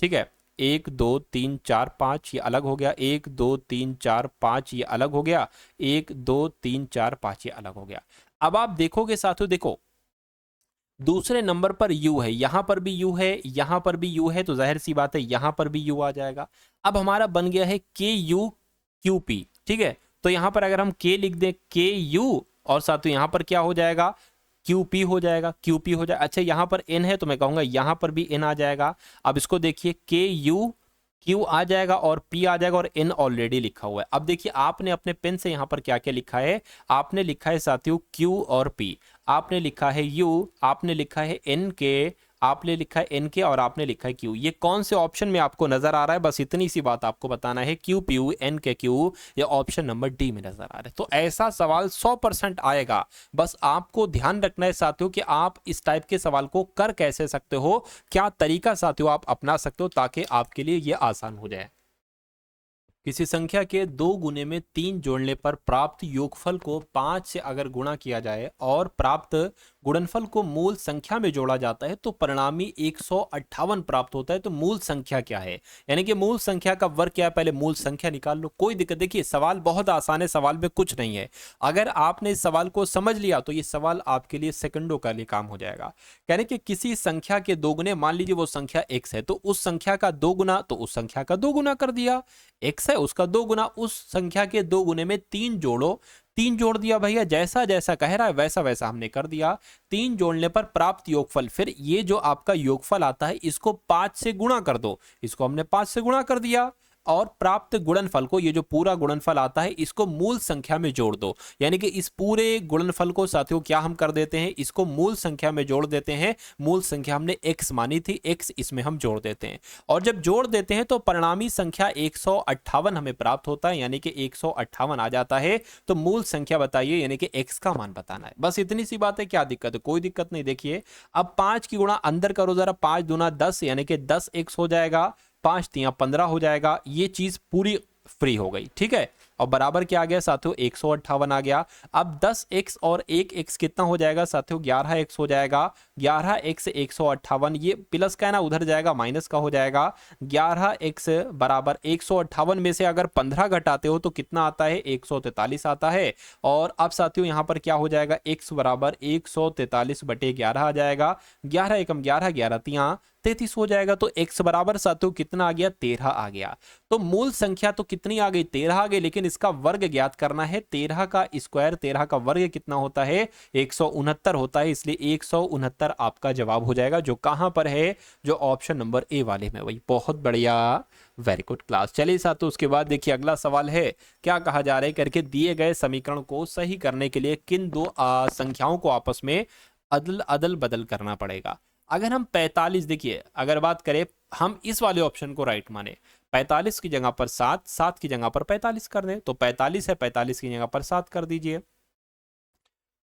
ठीक है, 1 2 3 4 5 ये अलग हो गया, 1 2 3 4 5 ये अलग हो गया, 1 2 3 4 5 ये अलग हो गया। अब आप देखोगे साथियों, देखो दूसरे नंबर पर u है, यहां पर भी u है, यहां पर भी u है, तो जाहिर सी बात है यहां पर भी u आ जाएगा। अब हमारा बन गया है के यू क्यू पी, ठीक है। तो यहां पर अगर हम k लिख दें, के यू, और साथियों यहां पर क्या हो जाएगा, QP हो जाएगा, QP हो जाएगा। अच्छा यहाँ पर N है तो मैं कहूंगा यहाँ पर भी N आ जाएगा। अब इसको देखिए KU Q आ जाएगा और P आ जाएगा और N ऑलरेडी लिखा हुआ है। अब देखिए आपने अपने पेन से यहाँ पर क्या क्या लिखा है, आपने लिखा है साथियों Q और P, आपने लिखा है U, आपने लिखा है N के, आपने लिखा है N के, और आपने लिखा है Q। ये कौन से ऑप्शन में आपको नजर आ रहा है, बस इतनी सी बात आपको बताना है, Q P U N के Q, ये ऑप्शन नंबर डी में नजर आ रहा है। तो ऐसा सवाल 100% आएगा। बस आपको ध्यान रखना है साथियों कि आप इस टाइप के सवाल को कर कैसे सकते हो, क्या तरीका साथियों आप अपना सकते हो ताकि आपके लिए ये आसान हो जाए। किसी संख्या के 2 गुने में 3 जोड़ने पर प्राप्त योगफल को 5 से अगर गुणा किया जाए और प्राप्त गुणनफल को मूल संख्या में जोड़ा जाता है तो परिणामी 158 प्राप्त होता है। तो मूल संख्या क्या है, यानी कि मूल संख्या का वर्ग क्या है, पहले मूल संख्या निकाल लो, कोई दिक्कत। देखिए सवाल बहुत आसान है, सवाल में कुछ नहीं है। अगर आपने इस सवाल को समझ लिया तो ये सवाल आपके लिए सेकंडों का लिए काम हो जाएगा। यानी कि किसी संख्या के 2 गुने, मान लीजिए वो संख्या x है तो उस संख्या का 2 गुना, तो उस संख्या का 2 गुना कर दिया, x है उसका 2 गुना, उस संख्या के 2 गुने में 3 जोड़ो, 3 जोड़ दिया भैया, जैसा जैसा कह रहा है वैसा वैसा हमने कर दिया। 3 जोड़ने पर प्राप्त योगफल, फिर ये जो आपका योगफल आता है इसको 5 से गुणा कर दो, इसको हमने 5 से गुणा कर दिया, और प्राप्त गुणनफल को, ये जो पूरा गुणनफल आता है इसको मूल संख्या में जोड़ दो। यानी कि इस पूरे गुणनफल को साथियों क्या हम कर देते हैं, इसको मूल संख्या में जोड़ देते हैं। मूल संख्या हमने x मानी थी, x इसमें हम जोड़ देते हैं, और जब जोड़ देते हैं तो परिणामी संख्या 158 हमें प्राप्त होता है, यानी कि 158 आ जाता है। तो मूल संख्या बताइए, यानी कि x का मान बताना है, बस इतनी सी बात है। क्या दिक्कत है, कोई दिक्कत नहीं। देखिए अब 5 की गुणा अंदर करो जरा, 5 दूना 10, यानी कि 10x हो जाएगा, 5 तिया 15 हो जाएगा, ये चीज पूरी फ्री हो गई, ठीक है। और बराबर क्या आ गया साथियों, 158 आ गया। अब 10x और 1x कितना हो जाएगा साथियों, 11x हो जाएगा। 11x 158, ये प्लस का है ना, उधर जाएगा माइनस का हो जाएगा। 11x बराबर 158 में से अगर 15 घटाते हो तो कितना आता है, 143 आता है। और अब साथियों यहाँ पर क्या हो जाएगा, x बराबर 143/11 आ जाएगा। 11 एकम 11, 11 तिया 33 हो जाएगा। तो x बराबर साथियों कितना आ गया, 13 आ गया। तो मूल संख्या तो कितनी आ गई, 13 आ गई, लेकिन इसका वर्ग ज्ञात करना है। 13 का स्क्वायर, 13 का वर्ग कितना होता है, 169 होता है, इसलिए 169 आपका जवाब हो जाएगा, जो कहां पर है, जो ऑप्शन नंबर ए वाले में। वही बहुत बढ़िया, वेरी गुड क्लास। चलिए साथियों उसके बाद देखिए अगला सवाल है, क्या कहा जा रहा है, करके दिए गए समीकरण को सही करने के लिए किन 2 संख्याओं को आपस में अदल बदल करना पड़ेगा। अगर हम 45, देखिए अगर बात करें, हम इस वाले ऑप्शन को राइट माने, 45 की जगह पर 7, 7 की जगह पर 45 कर दें, तो 45 है, 45 की जगह पर 7 कर दीजिए,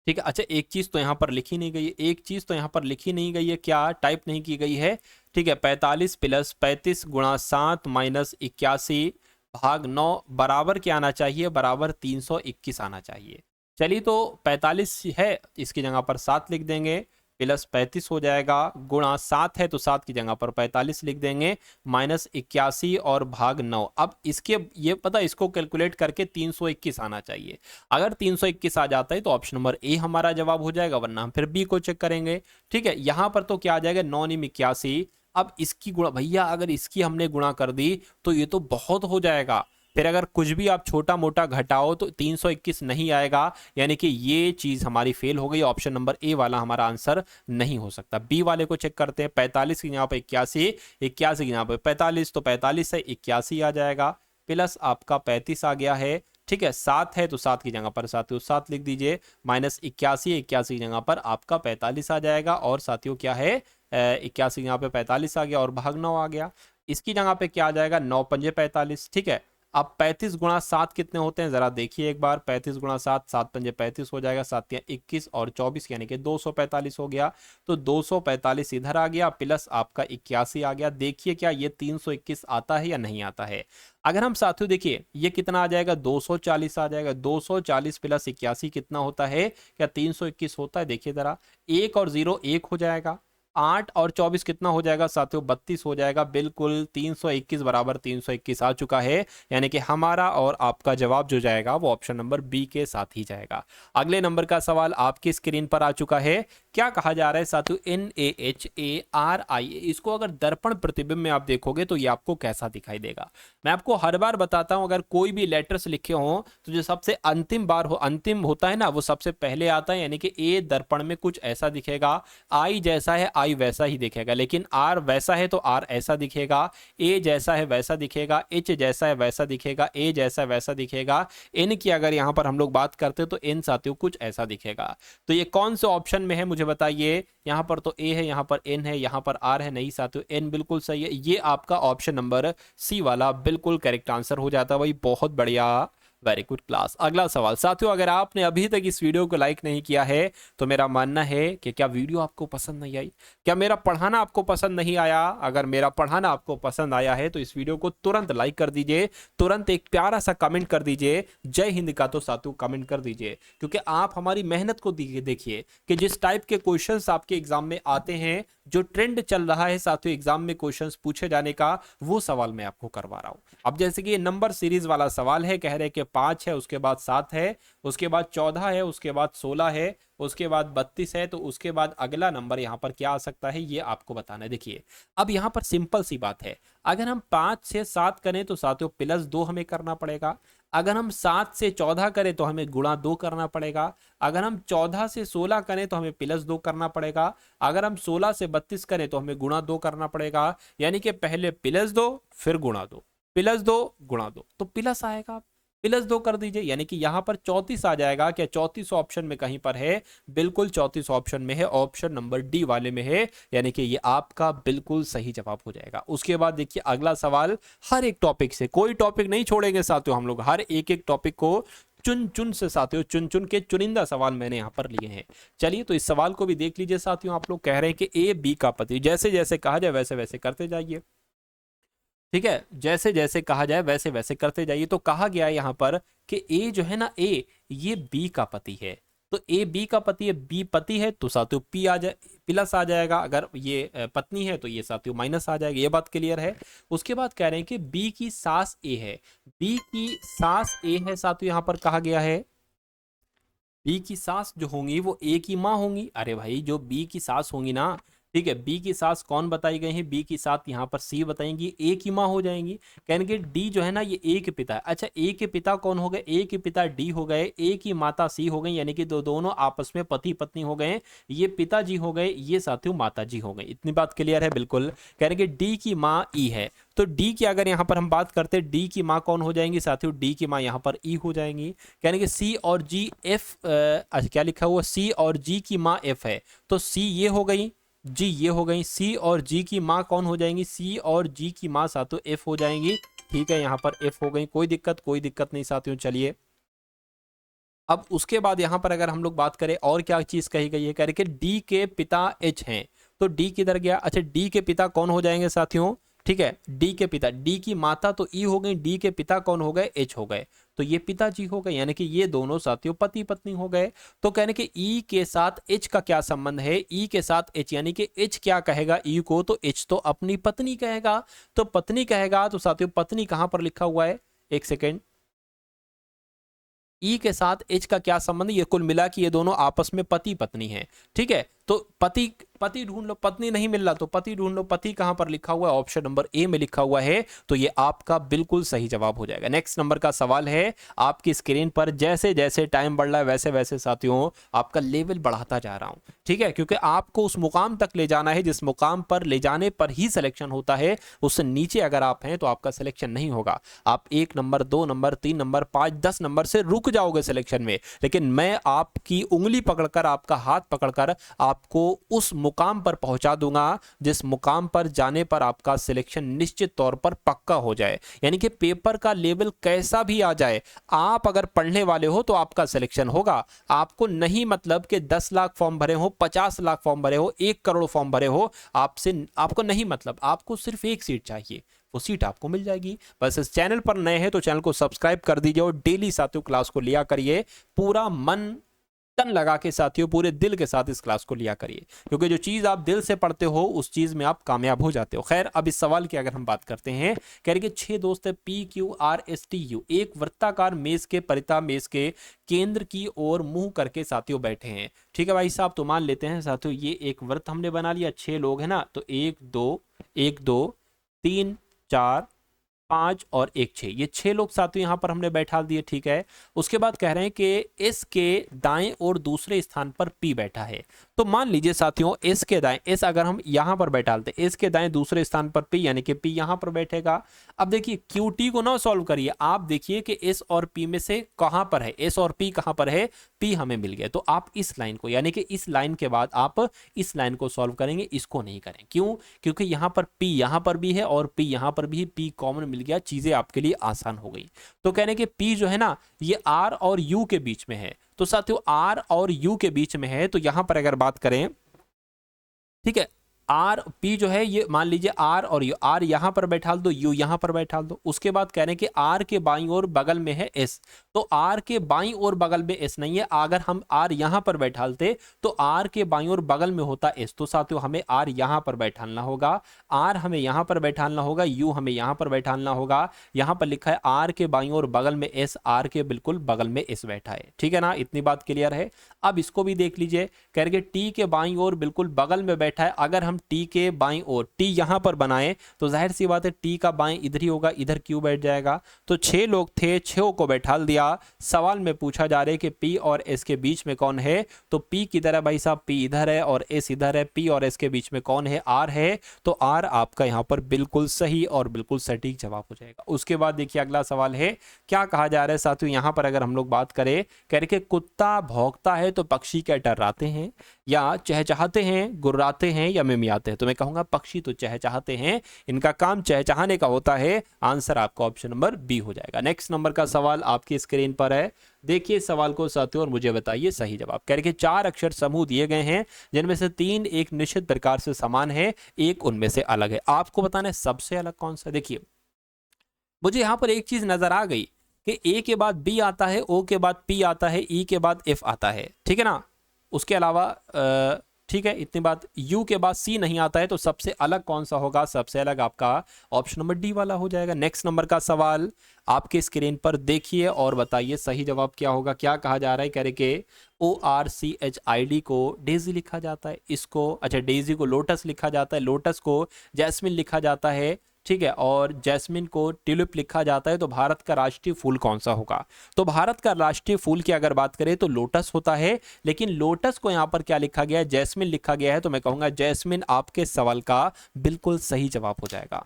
ठीक है। अच्छा एक चीज तो यहां पर लिखी नहीं गई है, एक चीज तो यहां पर लिखी नहीं गई है, क्या टाइप नहीं की गई है, ठीक है। 45 प्लस 35 गुणा 7 माइनस 81 भाग 9 बराबर क्या आना चाहिए, बराबर 321 आना चाहिए। चलिए तो 45 है, इसकी जगह पर 7 लिख देंगे, प्लस 35 हो जाएगा, गुणा 7 है तो 7 की जगह पर 45 लिख देंगे, माइनस 81 और भाग 9। अब इसके ये पता इसको कैलकुलेट करके 321 आना चाहिए। अगर 321 आ जाता है तो ऑप्शन नंबर ए हमारा जवाब हो जाएगा, वरना हम फिर बी को चेक करेंगे। ठीक है, यहां पर तो क्या आ जाएगा 9 × 81। अब इसकी गुणा भैया अगर इसकी हमने गुणा कर दी तो ये तो बहुत हो जाएगा। फिर अगर कुछ भी आप छोटा मोटा घटाओ तो 321 नहीं आएगा, यानी कि ये चीज हमारी फेल हो गई। ऑप्शन नंबर ए वाला हमारा आंसर नहीं हो सकता। बी वाले को चेक करते हैं। 45 की यहाँ पे 81, 81 की यहाँ पे 45, तो 45 से 81 आ जाएगा, प्लस आपका 35 आ गया है। ठीक है, 7 है तो 7 की जगह पर साथियों 7 लिख दीजिए, माइनस 81, 81 की जगह पर आपका 45 आ जाएगा। और साथियों क्या है 81 यहाँ पे 45 आ गया और भाग 9 आ गया। इसकी जगह पे क्या आ जाएगा 9 पंजे 45। ठीक है, अब 35 गुणा 7 कितने होते हैं जरा देखिए एक बार। 35 गुणा 7, 7 पंजे 35 हो जाएगा, 7 या 21 और 24 यानी कि 245 हो गया। तो 245 इधर आ गया, प्लस आपका 81 आ गया। देखिए क्या ये 321 आता है या नहीं आता है। अगर हम साथियों देखिए ये कितना आ जाएगा 240 आ जाएगा। 240 प्लस 81 कितना होता है, क्या 321 होता है। देखिए जरा, 1 और 0 1 हो जाएगा, 8 और 24 कितना हो जाएगा साथियों 32 हो जाएगा। बिल्कुल 321 बराबर 321 आ चुका है, यानी कि हमारा और आपका जवाब जो जाएगा वो ऑप्शन नंबर बी के साथ ही जाएगा। अगले नंबर का सवाल आपकी स्क्रीन पर आ चुका है। क्या कहा जा रहा है साथियों NaHARIA, इसको अगर दर्पण प्रतिबिंब में आप देखोगे तो ये आपको कैसा दिखाई देगा। मैं आपको हर बार बताता हूं अगर कोई भी लेटर्स लिखे हो तो जो सबसे अंतिम बार हो अंतिम होता है ना वो सबसे पहले आता है, यानी कि ए दर्पण में कुछ ऐसा दिखेगा, आई जैसा है आई वैसा ही दिखेगा, लेकिन आर वैसा है तो आर ऐसा दिखेगा, ए जैसा है वैसा दिखेगा, एच जैसा है वैसा दिखेगा, ए जैसा है वैसा दिखेगा, एन की अगर यहां पर हम लोग बात करते हैं तो एन साथियों कुछ ऐसा दिखेगा। तो ये कौन से ऑप्शन में है मुझे बताइए। यहां पर तो ए है, यहां पर एन है, यहां पर आर है। नहीं साथियों एन बिल्कुल सही है, ये आपका ऑप्शन नंबर सी वाला बिल्कुल करेक्ट आंसर हो जाता है। भाई बहुत बढ़िया, वेरी गुड क्लास। अगला सवाल साथियों, अगर आपने अभी तक इस वीडियो को लाइक नहीं किया है तो मेरा मानना है कि क्या वीडियो आपको पसंद नहीं आई, क्या मेरा पढ़ाना आपको पसंद नहीं आया। अगर मेरा पढ़ाना आपको पसंद आया है तो इस वीडियो को तुरंत लाइक कर दीजिए, तुरंत एक प्यारा सा कमेंट कर दीजिए, जय हिंद का तो साथियों कमेंट कर दीजिए, क्योंकि आप हमारी मेहनत को देखिए कि जिस टाइप के क्वेश्चंस आपके एग्जाम में आते हैं, जो ट्रेंड चल रहा है साथियों एग्जाम में क्वेश्चंस पूछे जाने का, वो सवाल मैं आपको करवा रहा हूं। अब जैसे कि ये नंबर सीरीज वाला सवाल है, कह रहे कि 5 है, उसके बाद 7 है, उसके बाद 14 है, उसके बाद 16 है, उसके बाद 32 है, तो उसके बाद अगला नंबर यहां पर क्या आ सकता है ये आपको बताना है। देखिए अब यहां पर सिंपल सी बात है, अगर हम 5 से 7 करें तो साथियों +2 हमें करना पड़ेगा। अगर हम 7 से 14 करें तो हमें गुणा 2 करना पड़ेगा। अगर हम 14 से 16 करें तो हमें +2 करना पड़ेगा। अगर हम 16 से 32 करें तो हमें गुणा 2 करना पड़ेगा, यानी कि पहले +2 फिर गुणा 2, +2 गुणा 2, तो प्लस आएगा, +2 कर दीजिए, यानी कि यहां पर 34 आ जाएगा। क्या 34 ऑप्शन में कहीं पर है, बिल्कुल 34 ऑप्शन में है, ऑप्शन नंबर डी वाले में है, यानी कि ये आपका बिल्कुल सही जवाब हो जाएगा। उसके बाद देखिए अगला सवाल, हर एक टॉपिक से, कोई टॉपिक नहीं छोड़ेंगे साथियों हम लोग, हर एक टॉपिक को चुन चुन से साथियों चुन चुन के चुनिंदा सवाल मैंने यहां पर लिए हैं। चलिए तो इस सवाल को भी देख लीजिए साथियों। आप लोग कह रहे हैं कि ए बी का पति, जैसे जैसे कहा जाए वैसे वैसे करते जाइए। ठीक है, जैसे जैसे कहा जाए वैसे वैसे करते जाइए। तो कहा गया है यहां पर कि ए जो है ना, ए ये बी का पति है, तो ए बी का पति है, बी पति है तो साथियों पी आ जाए प्लस आ जाएगा, अगर ये पत्नी है तो ये साथियों माइनस आ जाएगा। ये बात क्लियर है। उसके बाद कह रहे हैं कि बी की सास ए है, बी की सास ए है साथियों, यहां पर कहा गया है बी की सास जो होंगी वो ए की माँ होंगी। अरे भाई जो बी की सास होंगी ना, ठीक है, बी की सास कौन बताई गई है, बी की सास यहाँ पर सी बताएंगी, ए की माँ हो जाएंगी। कहने के डी जो है ना ये ए के पिता है। अच्छा ए के पिता कौन हो गए, ए के पिता डी हो गए, ए की माता सी हो गई, यानी कि दोनों आपस में पति पत्नी हो गए, ये पिताजी हो गए, ये साथियों माता जी हो गए। इतनी बात क्लियर है बिल्कुल। कहने के डी की माँ ई है, तो डी की अगर यहाँ पर हम बात करते हैं डी की माँ कौन हो जाएंगी साथियों, डी की माँ यहाँ पर ई हो जाएंगी। कहने के सी और जी एफ, अच्छा क्या लिखा हुआ, सी और जी की माँ एफ है, तो सी ये हो गई, जी ये हो गई, सी और जी की माँ कौन हो जाएंगी, सी और जी की माँ साथियों एफ हो जाएंगी। ठीक है, यहाँ पर एफ हो गई, कोई दिक्कत नहीं साथियों। चलिए अब उसके बाद यहाँ पर अगर हम लोग बात करें और क्या चीज कही गई है, कह रहे कि डी के पिता एच हैं, तो डी किधर गया, अच्छा डी के पिता कौन हो जाएंगे साथियों, ठीक है, डी के पिता, डी की माता तो ई हो गई, डी के पिता कौन हो गए, एच हो गए, तो ये पिताजी हो गए, यानी कि ये दोनों साथियों पति पत्नी हो गए। तो कहने कि ई के साथ एच का क्या संबंध है, ई के साथ एच, यानी कि एच क्या कहेगा ई को, तो एच तो अपनी पत्नी कहेगा। तो पत्नी कहेगा तो साथियों पत्नी कहां पर लिखा हुआ है, एक सेकेंड, ई के साथ एच का क्या संबंध, ये कुल मिला कि ये दोनों आपस में पति पत्नी हैं। ठीक है, तो पति पति ढूंढ लो, पत्नी नहीं मिल रहा तो पति ढूंढ लो, पति कहां पर लिखा हुआ है, ऑप्शन नंबर ए में लिखा हुआ है, तो ये आपका बिल्कुल सही जवाब हो जाएगा। नेक्स्ट नंबर का सवाल है, आपकी स्क्रीन पर जैसे जैसे टाइम बढ़ रहा है वैसे वैसे साथियों आपका लेवल बढ़ाता जा रहा हूं। ठीक है, क्योंकि आपको उस मुकाम तक ले जाना है जिस मुकाम पर ले जाने पर ही सिलेक्शन होता है, उससे नीचे अगर आप हैं तो आपका सिलेक्शन नहीं होगा। आप 1 नंबर 2 नंबर 3 नंबर 5 10 नंबर से रुक जाओगे सिलेक्शन में, लेकिन मैं आपकी उंगली पकड़कर, आपका हाथ पकड़कर आपको उस मुकाम पर पहुंचा दूंगा जिस मुकाम पर जाने पर आपका सिलेक्शन निश्चित तौर पर पक्का हो जाए। यानी कि पेपर का लेवल कैसा भी आ जाए, आप अगर पढ़ने वाले हो तो आपका सिलेक्शन होगा। आपको नहीं मतलब कि 10 लाख फॉर्म भरे हो, 50 लाख फॉर्म भरे हो, 1 करोड़ फॉर्म भरे हो, आपको नहीं मतलब, आपको सिर्फ एक सीट चाहिए, वो सीट आपको मिल जाएगी। बस इस चैनल पर नए हैं तो चैनल को सब्सक्राइब कर दीजिए और डेली साथियों क्लास को लिया करिए, पूरा मन तन लगा के साथियों, पूरे दिल के साथ इस क्लास को लिया करिए, क्योंकि जो चीज आप दिल से पढ़ते हो उस चीज में आप कामयाब हो जाते हो। खैर, अब इस सवाल की अगर हम बात करते हैं, कह रहे कि 6 दोस्त है PQRSTU एक वृत्ताकार मेज के परिता मेज के केंद्र की ओर मुंह करके साथियों बैठे हैं। ठीक है भाई साहब, तो मान लेते हैं साथियों ये एक वृत्त हमने बना लिया, 6 लोग हैं ना, तो 1 2 3 4 5 और 1 6, ये 6 लोग साथियों यहां पर हमने बैठा दिए। ठीक है, उसके बाद कह रहे हैं कि एस के दाएं और दूसरे स्थान पर पी बैठा है। तो मान लीजिए साथियों एस के दाएं, एस अगर हम यहां पर बैठा लेते, एस के दाएं दूसरे स्थान पर पी, यानी कि पी यहां पर बैठेगा। अब देखिए क्यूटी को ना सॉल्व करिए, आप देखिए कि एस और पी में से कहां पर है, एस और पी कहां पर है, पी हमें मिल गया। तो आप इस लाइन को, यानी कि इस लाइन के बाद आप इस लाइन को सॉल्व करेंगे, इसको नहीं करें। क्यों? क्योंकि यहां पर पी यहां पर भी है और पी यहां पर भी, पी कॉमन मिल गया, चीजें आपके लिए आसान हो गई। तो कहने के पी जो है ना ये आर और यू के बीच में है, तो साथियों आर और यू के बीच में है, तो यहां पर अगर बात करें, ठीक है, आर पी जो है ये मान लीजिए आर और यू, आर यहां पर बैठा दो, यू यहां पर बैठा दो। उसके बाद कह रहे हैं कि आर के बाईं ओर बगल में है एस, तो आर के बाईं ओर बगल में एस नहीं है, अगर हम आर यहां पर बैठालते तो आर के बाईं ओर बगल में होता एस, तो साथियों हमें आर यहां पर बैठालना होगा, आर हमें यहां पर बैठालना होगा, यू हमें यहां पर बैठालना होगा। यहां पर लिखा है आर के बाईं ओर बगल में एस, आर के बिल्कुल बगल में एस बैठा है। ठीक है ना, इतनी बात क्लियर है। अब इसको भी देख लीजिए, कह रहे टी के बाईं ओर बिल्कुल बगल में बैठा है, अगर हम टी के बाईं ओर टी यहां पर बनाए तो जाहिर सी बात है टी का बाईं इधर ही होगा, इधर क्यू बैठ जाएगा। तो 6 लोग थे, 6 को बैठा दिया। सवाल में पूछा जा रहा है कि पी और एस के बीच में कौन है, तो पी किधर है भाई साहब, पी इधर है और एस इधर है, पी और एस के बीच में कौन है, आर है, तो आर आपका यहां पर बिल्कुल सही और बिल्कुल सटीक जवाब हो जाएगा। उसके बाद देखिए अगला सवाल है, क्या कहा जा रहा है साथियों, यहां पर अगर हम लोग बात करें, कह रहे कि कुत्ता भौंकता है तो पक्षी क्या टर्राते हैं, या चहचहाते हैं, गुर्राते हैं, या मिमियाते हैं। तो मैं कहूंगा पक्षी तो चहचहाते हैं, इनका काम चहचहाने का होता है। आंसर आपका ऑप्शन नंबर बी हो जाएगा। नेक्स्ट नंबर का सवाल आपकी स्क्रीन पर है, देखिए सवाल को साथियों और मुझे बताइए सही जवाब। कह रहे कि 4 अक्षर समूह दिए गए हैं जिनमें से 3 एक निश्चित प्रकार से समान है, एक उनमें से अलग है। आपको बताना है सबसे अलग कौन सा। देखिए मुझे यहां पर एक चीज नजर आ गई कि ए के बाद बी आता है, ओ के बाद पी आता है, ई के बाद एफ आता है, ठीक है ना। उसके अलावा ठीक है, इतनी बात, यू के बाद सी नहीं आता है, तो सबसे अलग कौन सा होगा, सबसे अलग आपका ऑप्शन नंबर डी वाला हो जाएगा। नेक्स्ट नंबर का सवाल आपके स्क्रीन पर देखिए और बताइए सही जवाब क्या होगा। क्या कहा जा रहा है, कह रहे कि ORCHID को डेजी लिखा जाता है, इसको अच्छा डेजी को लोटस लिखा जाता है, लोटस को जैस्मिन लिखा जाता है, ठीक है, और जैस्मिन को ट्यूलिप लिखा जाता है। तो भारत का राष्ट्रीय फूल कौन सा होगा, तो भारत का राष्ट्रीय फूल की अगर बात करें तो लोटस होता है, लेकिन लोटस को यहां पर क्या लिखा गया है, जैस्मिन लिखा गया है। तो मैं कहूंगा जैस्मिन आपके सवाल का बिल्कुल सही जवाब हो जाएगा।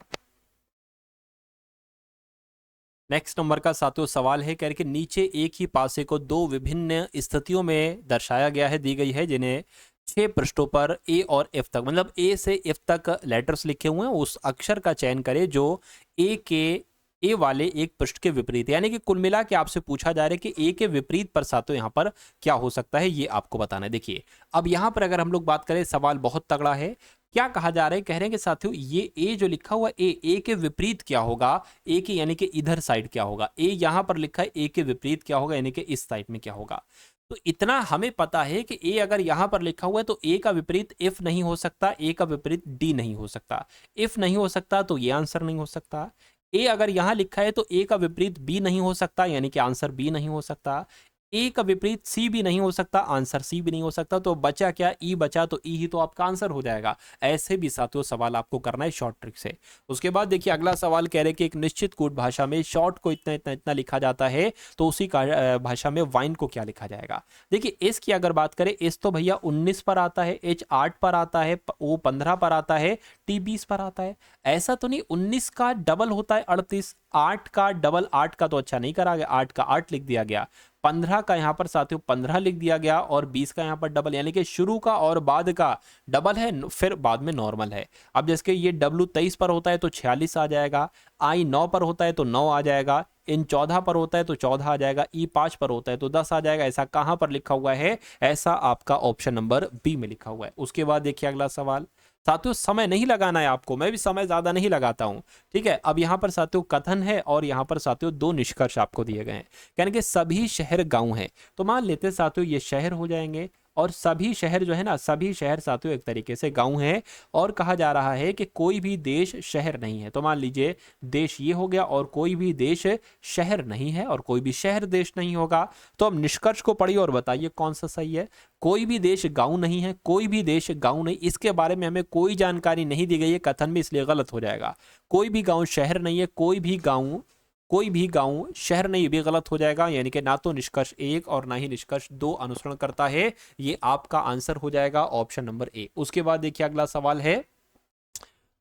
नेक्स्ट नंबर का सातवां सवाल है, कह रहे कि नीचे एक ही पासे को 2 विभिन्न स्थितियों में दर्शाया गया है, दी गई है, जिन्हें 6 पृष्ठों पर ए और एफ तक, मतलब ए से एफ तक लेटर्स लिखे हुए हैं, उस अक्षर का चयन करें जो ए वाले एक पृष्ठ के विपरीत, यानी कि कुल मिला के आपसे पूछा जा रहा है कि ए के विपरीत पर सातों यहां पर क्या हो सकता है, ये आपको बताना है। देखिए अब यहां पर अगर हम लोग बात करें, सवाल बहुत तगड़ा है, क्या कहा जा रहा है, कह रहे हैं कि साथियों ये ए जो लिखा हुआ ए के विपरीत क्या होगा, ए के यानी कि इधर साइड क्या होगा, ए यहां पर लिखा है ए के विपरीत क्या होगा यानी कि इस साइड में क्या होगा। तो इतना हमें पता है कि ए अगर यहां पर लिखा हुआ है तो ए का विपरीत इफ नहीं हो सकता, ए का विपरीत डी नहीं हो सकता, इफ नहीं हो सकता तो ये आंसर नहीं हो सकता। ए अगर यहां लिखा है तो ए का विपरीत बी नहीं हो सकता यानी कि आंसर बी नहीं हो सकता। ए का विपरीत सी भी नहीं हो सकता, आंसर सी भी नहीं हो सकता। तो बचा क्या, ई बचा, तो ई ही तो आपका आंसर हो जाएगा। ऐसे भी साथियों सवाल आपको करना है शॉर्ट ट्रिक से। उसके बाद देखिए अगला सवाल कह रहे कि एक निश्चित कूट भाषा में शॉर्ट को इतना इतना इतना लिखा जाता है, तो उसी भाषा में वाइन को क्या लिखा जाएगा। देखिए एस की अगर बात करें, एस तो भैया 19 पर आता है, एच 8 पर आता है, ओ 15 पर आता है, टी 20 पर आता है। ऐसा तो नहीं 19 का डबल होता है 38, 8 का डबल 8 का तो अच्छा नहीं करा गया, 8 का 8 लिख दिया गया, 15 का यहां पर साथियों 15 लिख दिया गया और 20 का यहां पर डबल, यानी कि शुरू का और बाद का डबल है, फिर बाद में नॉर्मल है। अब जैसे ये डब्ल्यू 23 पर होता है तो 46 आ जाएगा, आई 9 पर होता है तो 9 आ जाएगा, इन 14 पर होता है तो 14 आ जाएगा, ई 5 पर होता है तो 10 आ जाएगा। ऐसा कहां पर लिखा हुआ है, ऐसा आपका ऑप्शन नंबर बी में लिखा हुआ है। उसके बाद देखिए अगला सवाल, साथियों समय नहीं लगाना है आपको, मैं भी समय ज्यादा नहीं लगाता हूं, ठीक है। अब यहां पर साथियों कथन है और यहां पर साथियों दो निष्कर्ष आपको दिए गए हैं, कहने के सभी शहर गांव हैं। तो मान लेते हैं साथियों ये शहर हो जाएंगे और सभी शहर जो है ना, सभी शहर साथियों एक तरीके से गांव है। और कहा जा रहा है कि कोई भी देश शहर नहीं है, तो मान लीजिए देश ये हो गया और कोई भी देश शहर नहीं है और कोई भी शहर देश नहीं होगा। तो अब निष्कर्ष को पढ़िए और बताइए कौन सा सही है। कोई भी देश गांव नहीं है, कोई भी देश गांव नहीं, इसके बारे में हमें कोई जानकारी नहीं दी गई है कथन में, इसलिए गलत हो जाएगा। कोई भी गांव शहर नहीं है, कोई भी गांव शहर नहीं भी गलत हो जाएगा, यानी कि ना तो निष्कर्ष 1 और ना ही निष्कर्ष 2 अनुसरण करता है। ये आपका आंसर हो जाएगा ऑप्शन नंबर ए। उसके बाद देखिए अगला सवाल है,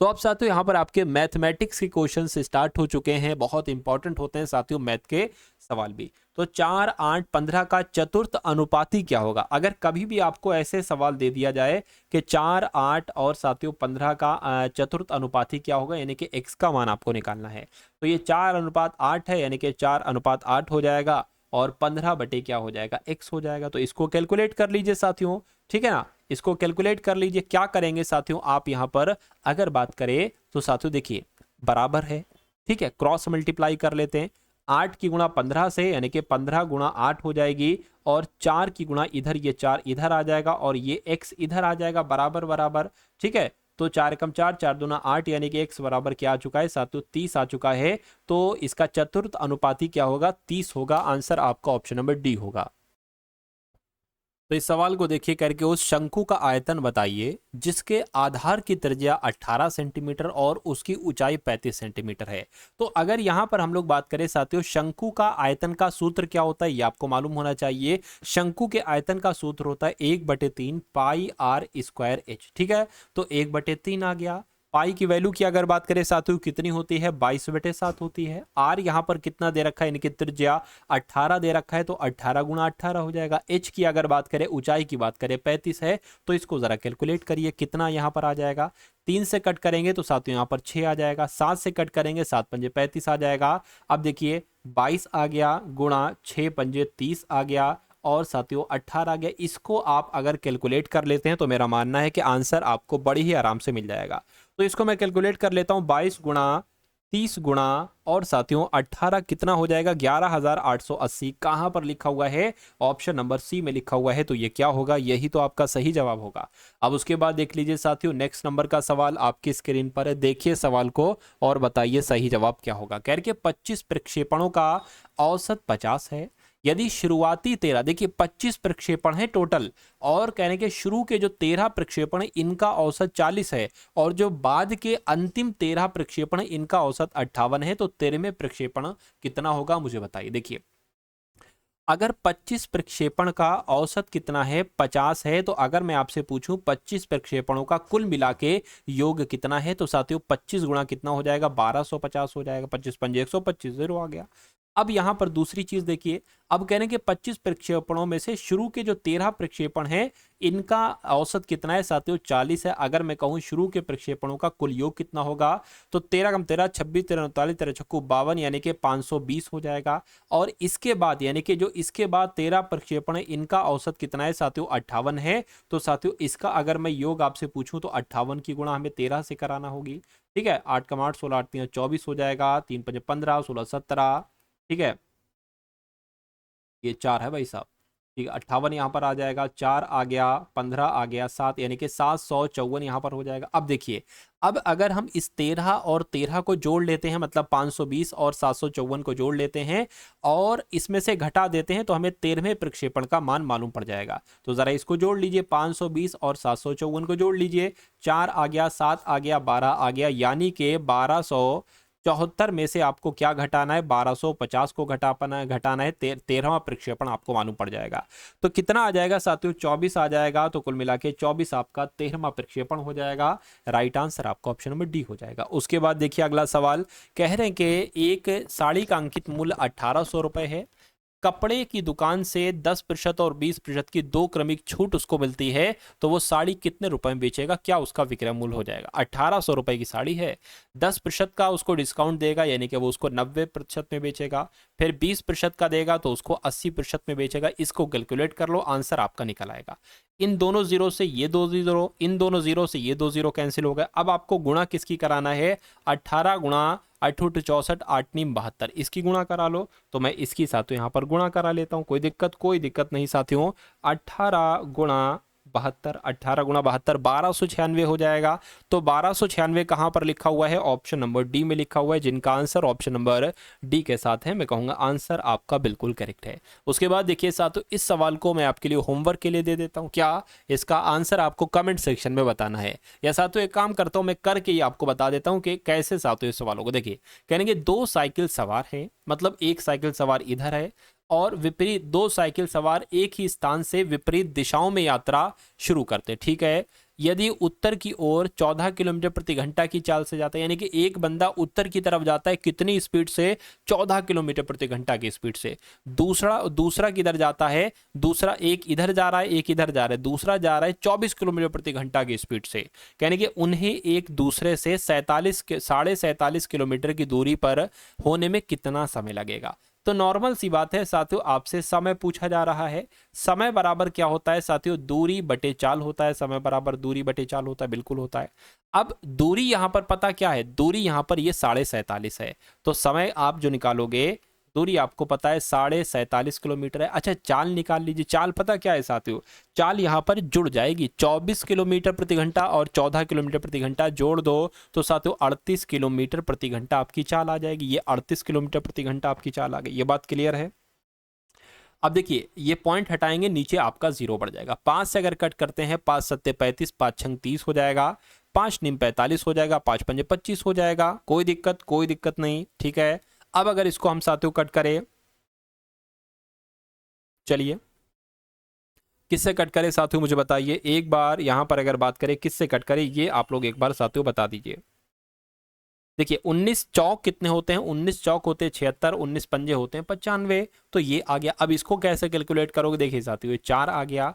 तो अब साथियों यहाँ पर आपके मैथमेटिक्स के क्वेश्चन स्टार्ट हो चुके हैं, बहुत इंपॉर्टेंट होते हैं साथियों मैथ के सवाल भी। तो 4, 8, 15 का चतुर्थ अनुपाती क्या होगा। अगर कभी भी आपको ऐसे सवाल दे दिया जाए कि 4, 8 और साथियों 15 का चतुर्थ अनुपाती क्या होगा, यानी कि x का मान आपको निकालना है, तो ये 4:8 है, यानी कि 4:8 हो जाएगा और 15 बटे क्या हो जाएगा, x हो जाएगा। तो इसको कैलकुलेट कर लीजिए साथियों, ठीक है ना, इसको कैलकुलेट कर लीजिए। क्या करेंगे साथियों, आप यहां पर अगर बात करें तो साथियों देखिए बराबर है, ठीक है, क्रॉस मल्टीप्लाई कर लेते हैं। 8 की गुणा 15 से, यानी कि 15 गुणा 8 हो जाएगी और 4 की गुणा इधर, ये 4 इधर आ जाएगा और ये x इधर आ जाएगा, बराबर बराबर, ठीक है। तो 4 एकम 4, 4 दूना 8, यानी कि x बराबर क्या आ चुका है साथियों, 30 आ चुका है। तो इसका चतुर्थ अनुपाती क्या होगा, 30 होगा। आंसर आपका ऑप्शन नंबर डी होगा। तो इस सवाल को देखिए करके, उस शंकु का आयतन बताइए जिसके आधार की त्रिज्या 18 सेंटीमीटर और उसकी ऊंचाई 35 सेंटीमीटर है। तो अगर यहां पर हम लोग बात करें साथियों, शंकु का आयतन का सूत्र क्या होता है ये आपको मालूम होना चाहिए। शंकु के आयतन का सूत्र होता है 1/3 पाई आर स्क्वायर एच, ठीक है। तो 1/3 आ गया। पाई की वैल्यू की अगर बात करें साथियों कितनी होती है, 22/7 होती है। आर यहां पर कितना दे रखा है, इनकी त्रिज्या 18 दे रखा है, तो 18 गुणा 18 हो जाएगा। एच की अगर बात करें, ऊंचाई की बात करें 35 है, तो इसको जरा कैलकुलेट करिए कितना यहां पर आ जाएगा। 3 से कट करेंगे तो साथियों यहां पर 6 आ जाएगा, 7 से कट करेंगे 7 पंजे 35 आ जाएगा। अब देखिए 22 आ गया गुणा 6 पंजे 30 आ गया और साथियों 18 आ गया। इसको आप अगर कैलकुलेट कर लेते हैं तो मेरा मानना है कि आंसर आपको बड़ी ही आराम से मिल जाएगा। तो इसको मैं कैलकुलेट कर लेता हूं, 22 गुणा 30 गुणा और साथियों 18 कितना हो जाएगा, 11,880। कहां पर लिखा हुआ है, ऑप्शन नंबर सी में लिखा हुआ है। तो ये क्या होगा, यही तो आपका सही जवाब होगा। अब उसके बाद देख लीजिए साथियों, नेक्स्ट नंबर का सवाल आपकी स्क्रीन पर है, देखिए सवाल को और बताइए सही जवाब क्या होगा। कह रहे 25 प्रक्षेपणों का औसत 50 है। यदि शुरुआती 13, देखिए 25 प्रक्षेपण है टोटल, और कहने के शुरू के जो 13 प्रक्षेपण है इनका औसत 40 है, और जो बाद के अंतिम 13 प्रक्षेपण है इनका औसत 58 है। तो 13वें प्रक्षेपण कितना होगा मुझे बताइए। देखिए अगर 25 प्रक्षेपण का औसत कितना है, 50 है, तो अगर मैं आपसे पूछूं 25 प्रक्षेपणों का कुल मिला के योग कितना है, तो साथियों 25 गुणा कितना हो जाएगा, 1250 हो जाएगा। 25 पंजे 125, 0 आ गया। अब यहां पर दूसरी चीज देखिए, अब कह रहे हैं कि 25 प्रक्षेपणों में से शुरू के जो 13 प्रक्षेपण हैं इनका औसत कितना है साथियों, 40 है। अगर मैं कहूं शुरू के प्रक्षेपणों का कुल योग कितना होगा, तो 13 कम 13 26, 13 39, 13 छक्कू 52, यानी कि 520 हो जाएगा। और इसके बाद यानी कि जो इसके बाद 13 प्रक्षेपण है इनका औसत कितना है साथियों, 58 है। तो साथियों इसका अगर मैं योग आपसे पूछूं तो 58 की गुणा हमें 13 से कराना होगी। ठीक है, 8 कम 8 16 8 3 24 हो जाएगा, 3 5 15 16 17। ठीक है, ये 4 है भाई साहब। ठीक है, 58 यहाँ पर आ जाएगा, 4 आ गया, 15 आ गया, 7, यानी कि 754 यहाँ पर हो जाएगा। अब देखिए, अब अगर हम इस 13 और 13 को जोड़ लेते हैं, मतलब 520 और 754 को जोड़ लेते हैं और इसमें से घटा देते हैं, तो हमें 13वें प्रक्षेपण का मान मालूम पड़ जाएगा। तो जरा इसको जोड़ लीजिए, 520 और 754 को जोड़ लीजिए, 4 आ गया, 7 आ गया, 12 आ गया, यानी कि 1274 में से आपको क्या घटाना है, 1250 को घटाना है। 13वां प्रक्षेपण आपको मालूम पड़ जाएगा। तो कितना आ जाएगा साथियों, 24 आ जाएगा। तो कुल मिला के 24 आपका 13वां प्रक्षेपण हो जाएगा। राइट आंसर आपका ऑप्शन नंबर डी हो जाएगा। उसके बाद देखिए अगला सवाल, कह रहे हैं कि एक साड़ी का अंकित मूल्य 1800 रुपए है, कपड़े की दुकान से 10% और 20% की दो क्रमिक छूट उसको मिलती है, तो वो साड़ी कितने रुपए में बेचेगा, क्या उसका विक्रय मूल्य हो जाएगा। 1800 रुपए की साड़ी है, 10% का उसको डिस्काउंट देगा यानी कि वो उसको 90% में बेचेगा, फिर 20% का देगा तो उसको 80% में बेचेगा। इसको कैलकुलेट कर लो, आंसर आपका निकल आएगा। इन दोनों जीरो से ये दो जीरो, इन दोनों जीरो से ये दो जीरो कैंसिल हो गए। अब आपको गुणा किसकी कराना है, 18 गुणा 8 64 8 नीम 72, इसकी गुणा करा लो। तो मैं इसकी साथियों यहाँ पर गुणा करा लेता हूँ, कोई दिक्कत नहीं साथियों। 18 गुणा 72, 18 गुणा 72 1296 हो जाएगा। तो 1296 कहाँ पर लिखा हुआ है, ऑप्शन नंबर डी में लिखा हुआ है, जिनका आंसर ऑप्शन नंबर डी के साथ है। मैं कहूँगा आंसर आपका बिल्कुल करेक्ट है। उसके बाद देखिए साथियों, इस सवाल को मैं आपके लिए होमवर्क के लिए दे देता हूँ। क्या इसका आंसर आपको कमेंट सेक्शन में बताना है, या साथियों एक काम करता हूँ मैं करके ही आपको बता देता हूँ कि कैसे साथियों इस सवालों को देखिए। कहेंगे दो साइकिल सवार है, मतलब एक साइकिल सवार इधर है और विपरीत दो साइकिल सवार एक ही स्थान से विपरीत दिशाओं में यात्रा शुरू करते, ठीक है। यदि उत्तर की ओर 14 किलोमीटर प्रति घंटा की चाल से जाता है, यानी कि एक बंदा उत्तर की तरफ जाता है कितनी स्पीड से, 14 किलोमीटर प्रति घंटा की स्पीड से। दूसरा किधर जाता है, दूसरा एक इधर जा रहा है एक इधर जा रहा है, दूसरा जा रहा है 24 किलोमीटर प्रति घंटा की स्पीड से। यानी कि उन्हें एक दूसरे से 47 किलोमीटर की दूरी पर होने में कितना समय लगेगा। तो नॉर्मल सी बात है साथियों, आपसे समय पूछा जा रहा है। समय बराबर क्या होता है साथियों, दूरी बटे चाल होता है। समय बराबर दूरी बटे चाल होता है, बिल्कुल होता है। अब दूरी यहां पर पता क्या है, दूरी यहां पर ये 47.5 है। तो समय आप जो निकालोगे, दूरी आपको पता है 47.5 किलोमीटर है। अच्छा चाल निकाल लीजिए, चाल पता क्या है साथियों, चाल यहां पर जुड़ जाएगी। 24 किलोमीटर प्रति घंटा और 14 किलोमीटर प्रति घंटा जोड़ दो तो साथियों 38 किलोमीटर प्रति घंटा आपकी चाल आ जाएगी। ये 38 किलोमीटर प्रति घंटा आपकी चाल आ गई। ये बात क्लियर है। अब देखिए ये पॉइंट हटाएंगे, नीचे आपका जीरो बढ़ जाएगा। 5 से अगर कट करते हैं, 5 सत्ते 35, 5 छंग 30 हो जाएगा, 5 निम 45 हो जाएगा, 5 पंजे 25 हो जाएगा। कोई दिक्कत नहीं, ठीक है। अब अगर इसको हम साथियों कट करें, चलिए किससे कट करें साथियों मुझे बताइए एक बार। यहां पर अगर बात करें किससे कट करें, ये आप लोग एक बार साथियों बता दीजिए। देखिए 19 चौक कितने होते हैं, 19 चौक होते हैं 76, 19 पंजे होते हैं 95। तो ये आ गया। अब इसको कैसे कैलकुलेट करोगे, देखिए साथियों 4 आ गया,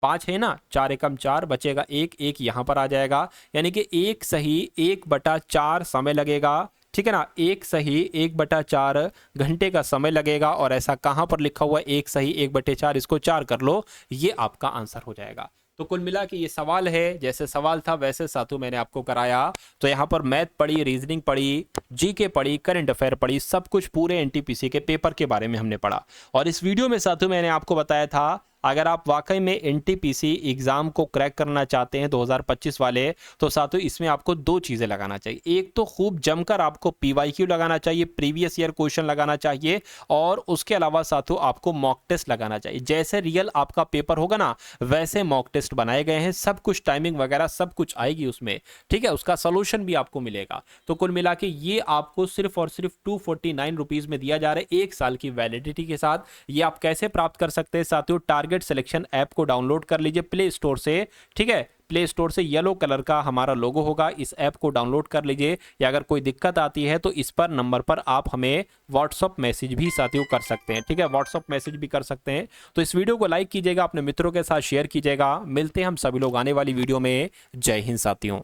5 है ना, 4 एकम 4 बचेगा, एक यहां पर आ जाएगा। यानी कि एक सही 1/4 समय लगेगा, ठीक है ना। एक सही 1/4 घंटे का समय लगेगा। और ऐसा कहां पर लिखा हुआ है, एक सही 1/4, इसको 4 कर लो, ये आपका आंसर हो जाएगा। तो कुल मिला के ये सवाल है, जैसे सवाल था वैसे साथियों मैंने आपको कराया। तो यहाँ पर मैथ पढ़ी, रीजनिंग पढ़ी, जीके पढ़ी, करंट अफेयर पढ़ी, सब कुछ पूरे एनटीपीसी के पेपर के बारे में हमने पढ़ा। और इस वीडियो में साथियों मैंने आपको बताया था, अगर आप वाकई में एनटीपीसी एग्जाम को क्रैक करना चाहते हैं 2025 वाले, तो साथियों इसमें आपको दो चीजें लगाना चाहिए। एक तो खूब जमकर आपको पीवाईक्यू लगाना चाहिए, प्रीवियस ईयर क्वेश्चन लगाना चाहिए, और उसके अलावा साथियों आपको मॉक टेस्ट लगाना चाहिए। जैसे रियल आपका पेपर होगा ना, वैसे मॉक टेस्ट बनाए गए हैं, सब कुछ टाइमिंग वगैरह सब कुछ आएगी उसमें, ठीक है। उसका सोल्यूशन भी आपको मिलेगा। तो कुल मिला के ये आपको सिर्फ और सिर्फ 249 रुपीज में दिया जा रहा है, 1 साल की वैलिडिटी के साथ। ये आप कैसे प्राप्त कर सकते हैं साथियों, टारगेट सिलेक्शन ऐप को डाउनलोड कर लीजिए प्ले स्टोर से, ठीक है। प्ले स्टोर से येलो कलर का हमारा लोगो होगा, इस ऐप को डाउनलोड कर लीजिए। या अगर कोई दिक्कत आती है तो इस पर नंबर पर आप हमें व्हाट्सअप मैसेज भी साथियों कर सकते हैं, ठीक है, व्हाट्सअप मैसेज भी कर सकते हैं। तो इस वीडियो को लाइक कीजिएगा, अपने मित्रों के साथ शेयर कीजिएगा। मिलते हैं हम सभी लोग आने वाली वीडियो में। जय हिंद साथियों।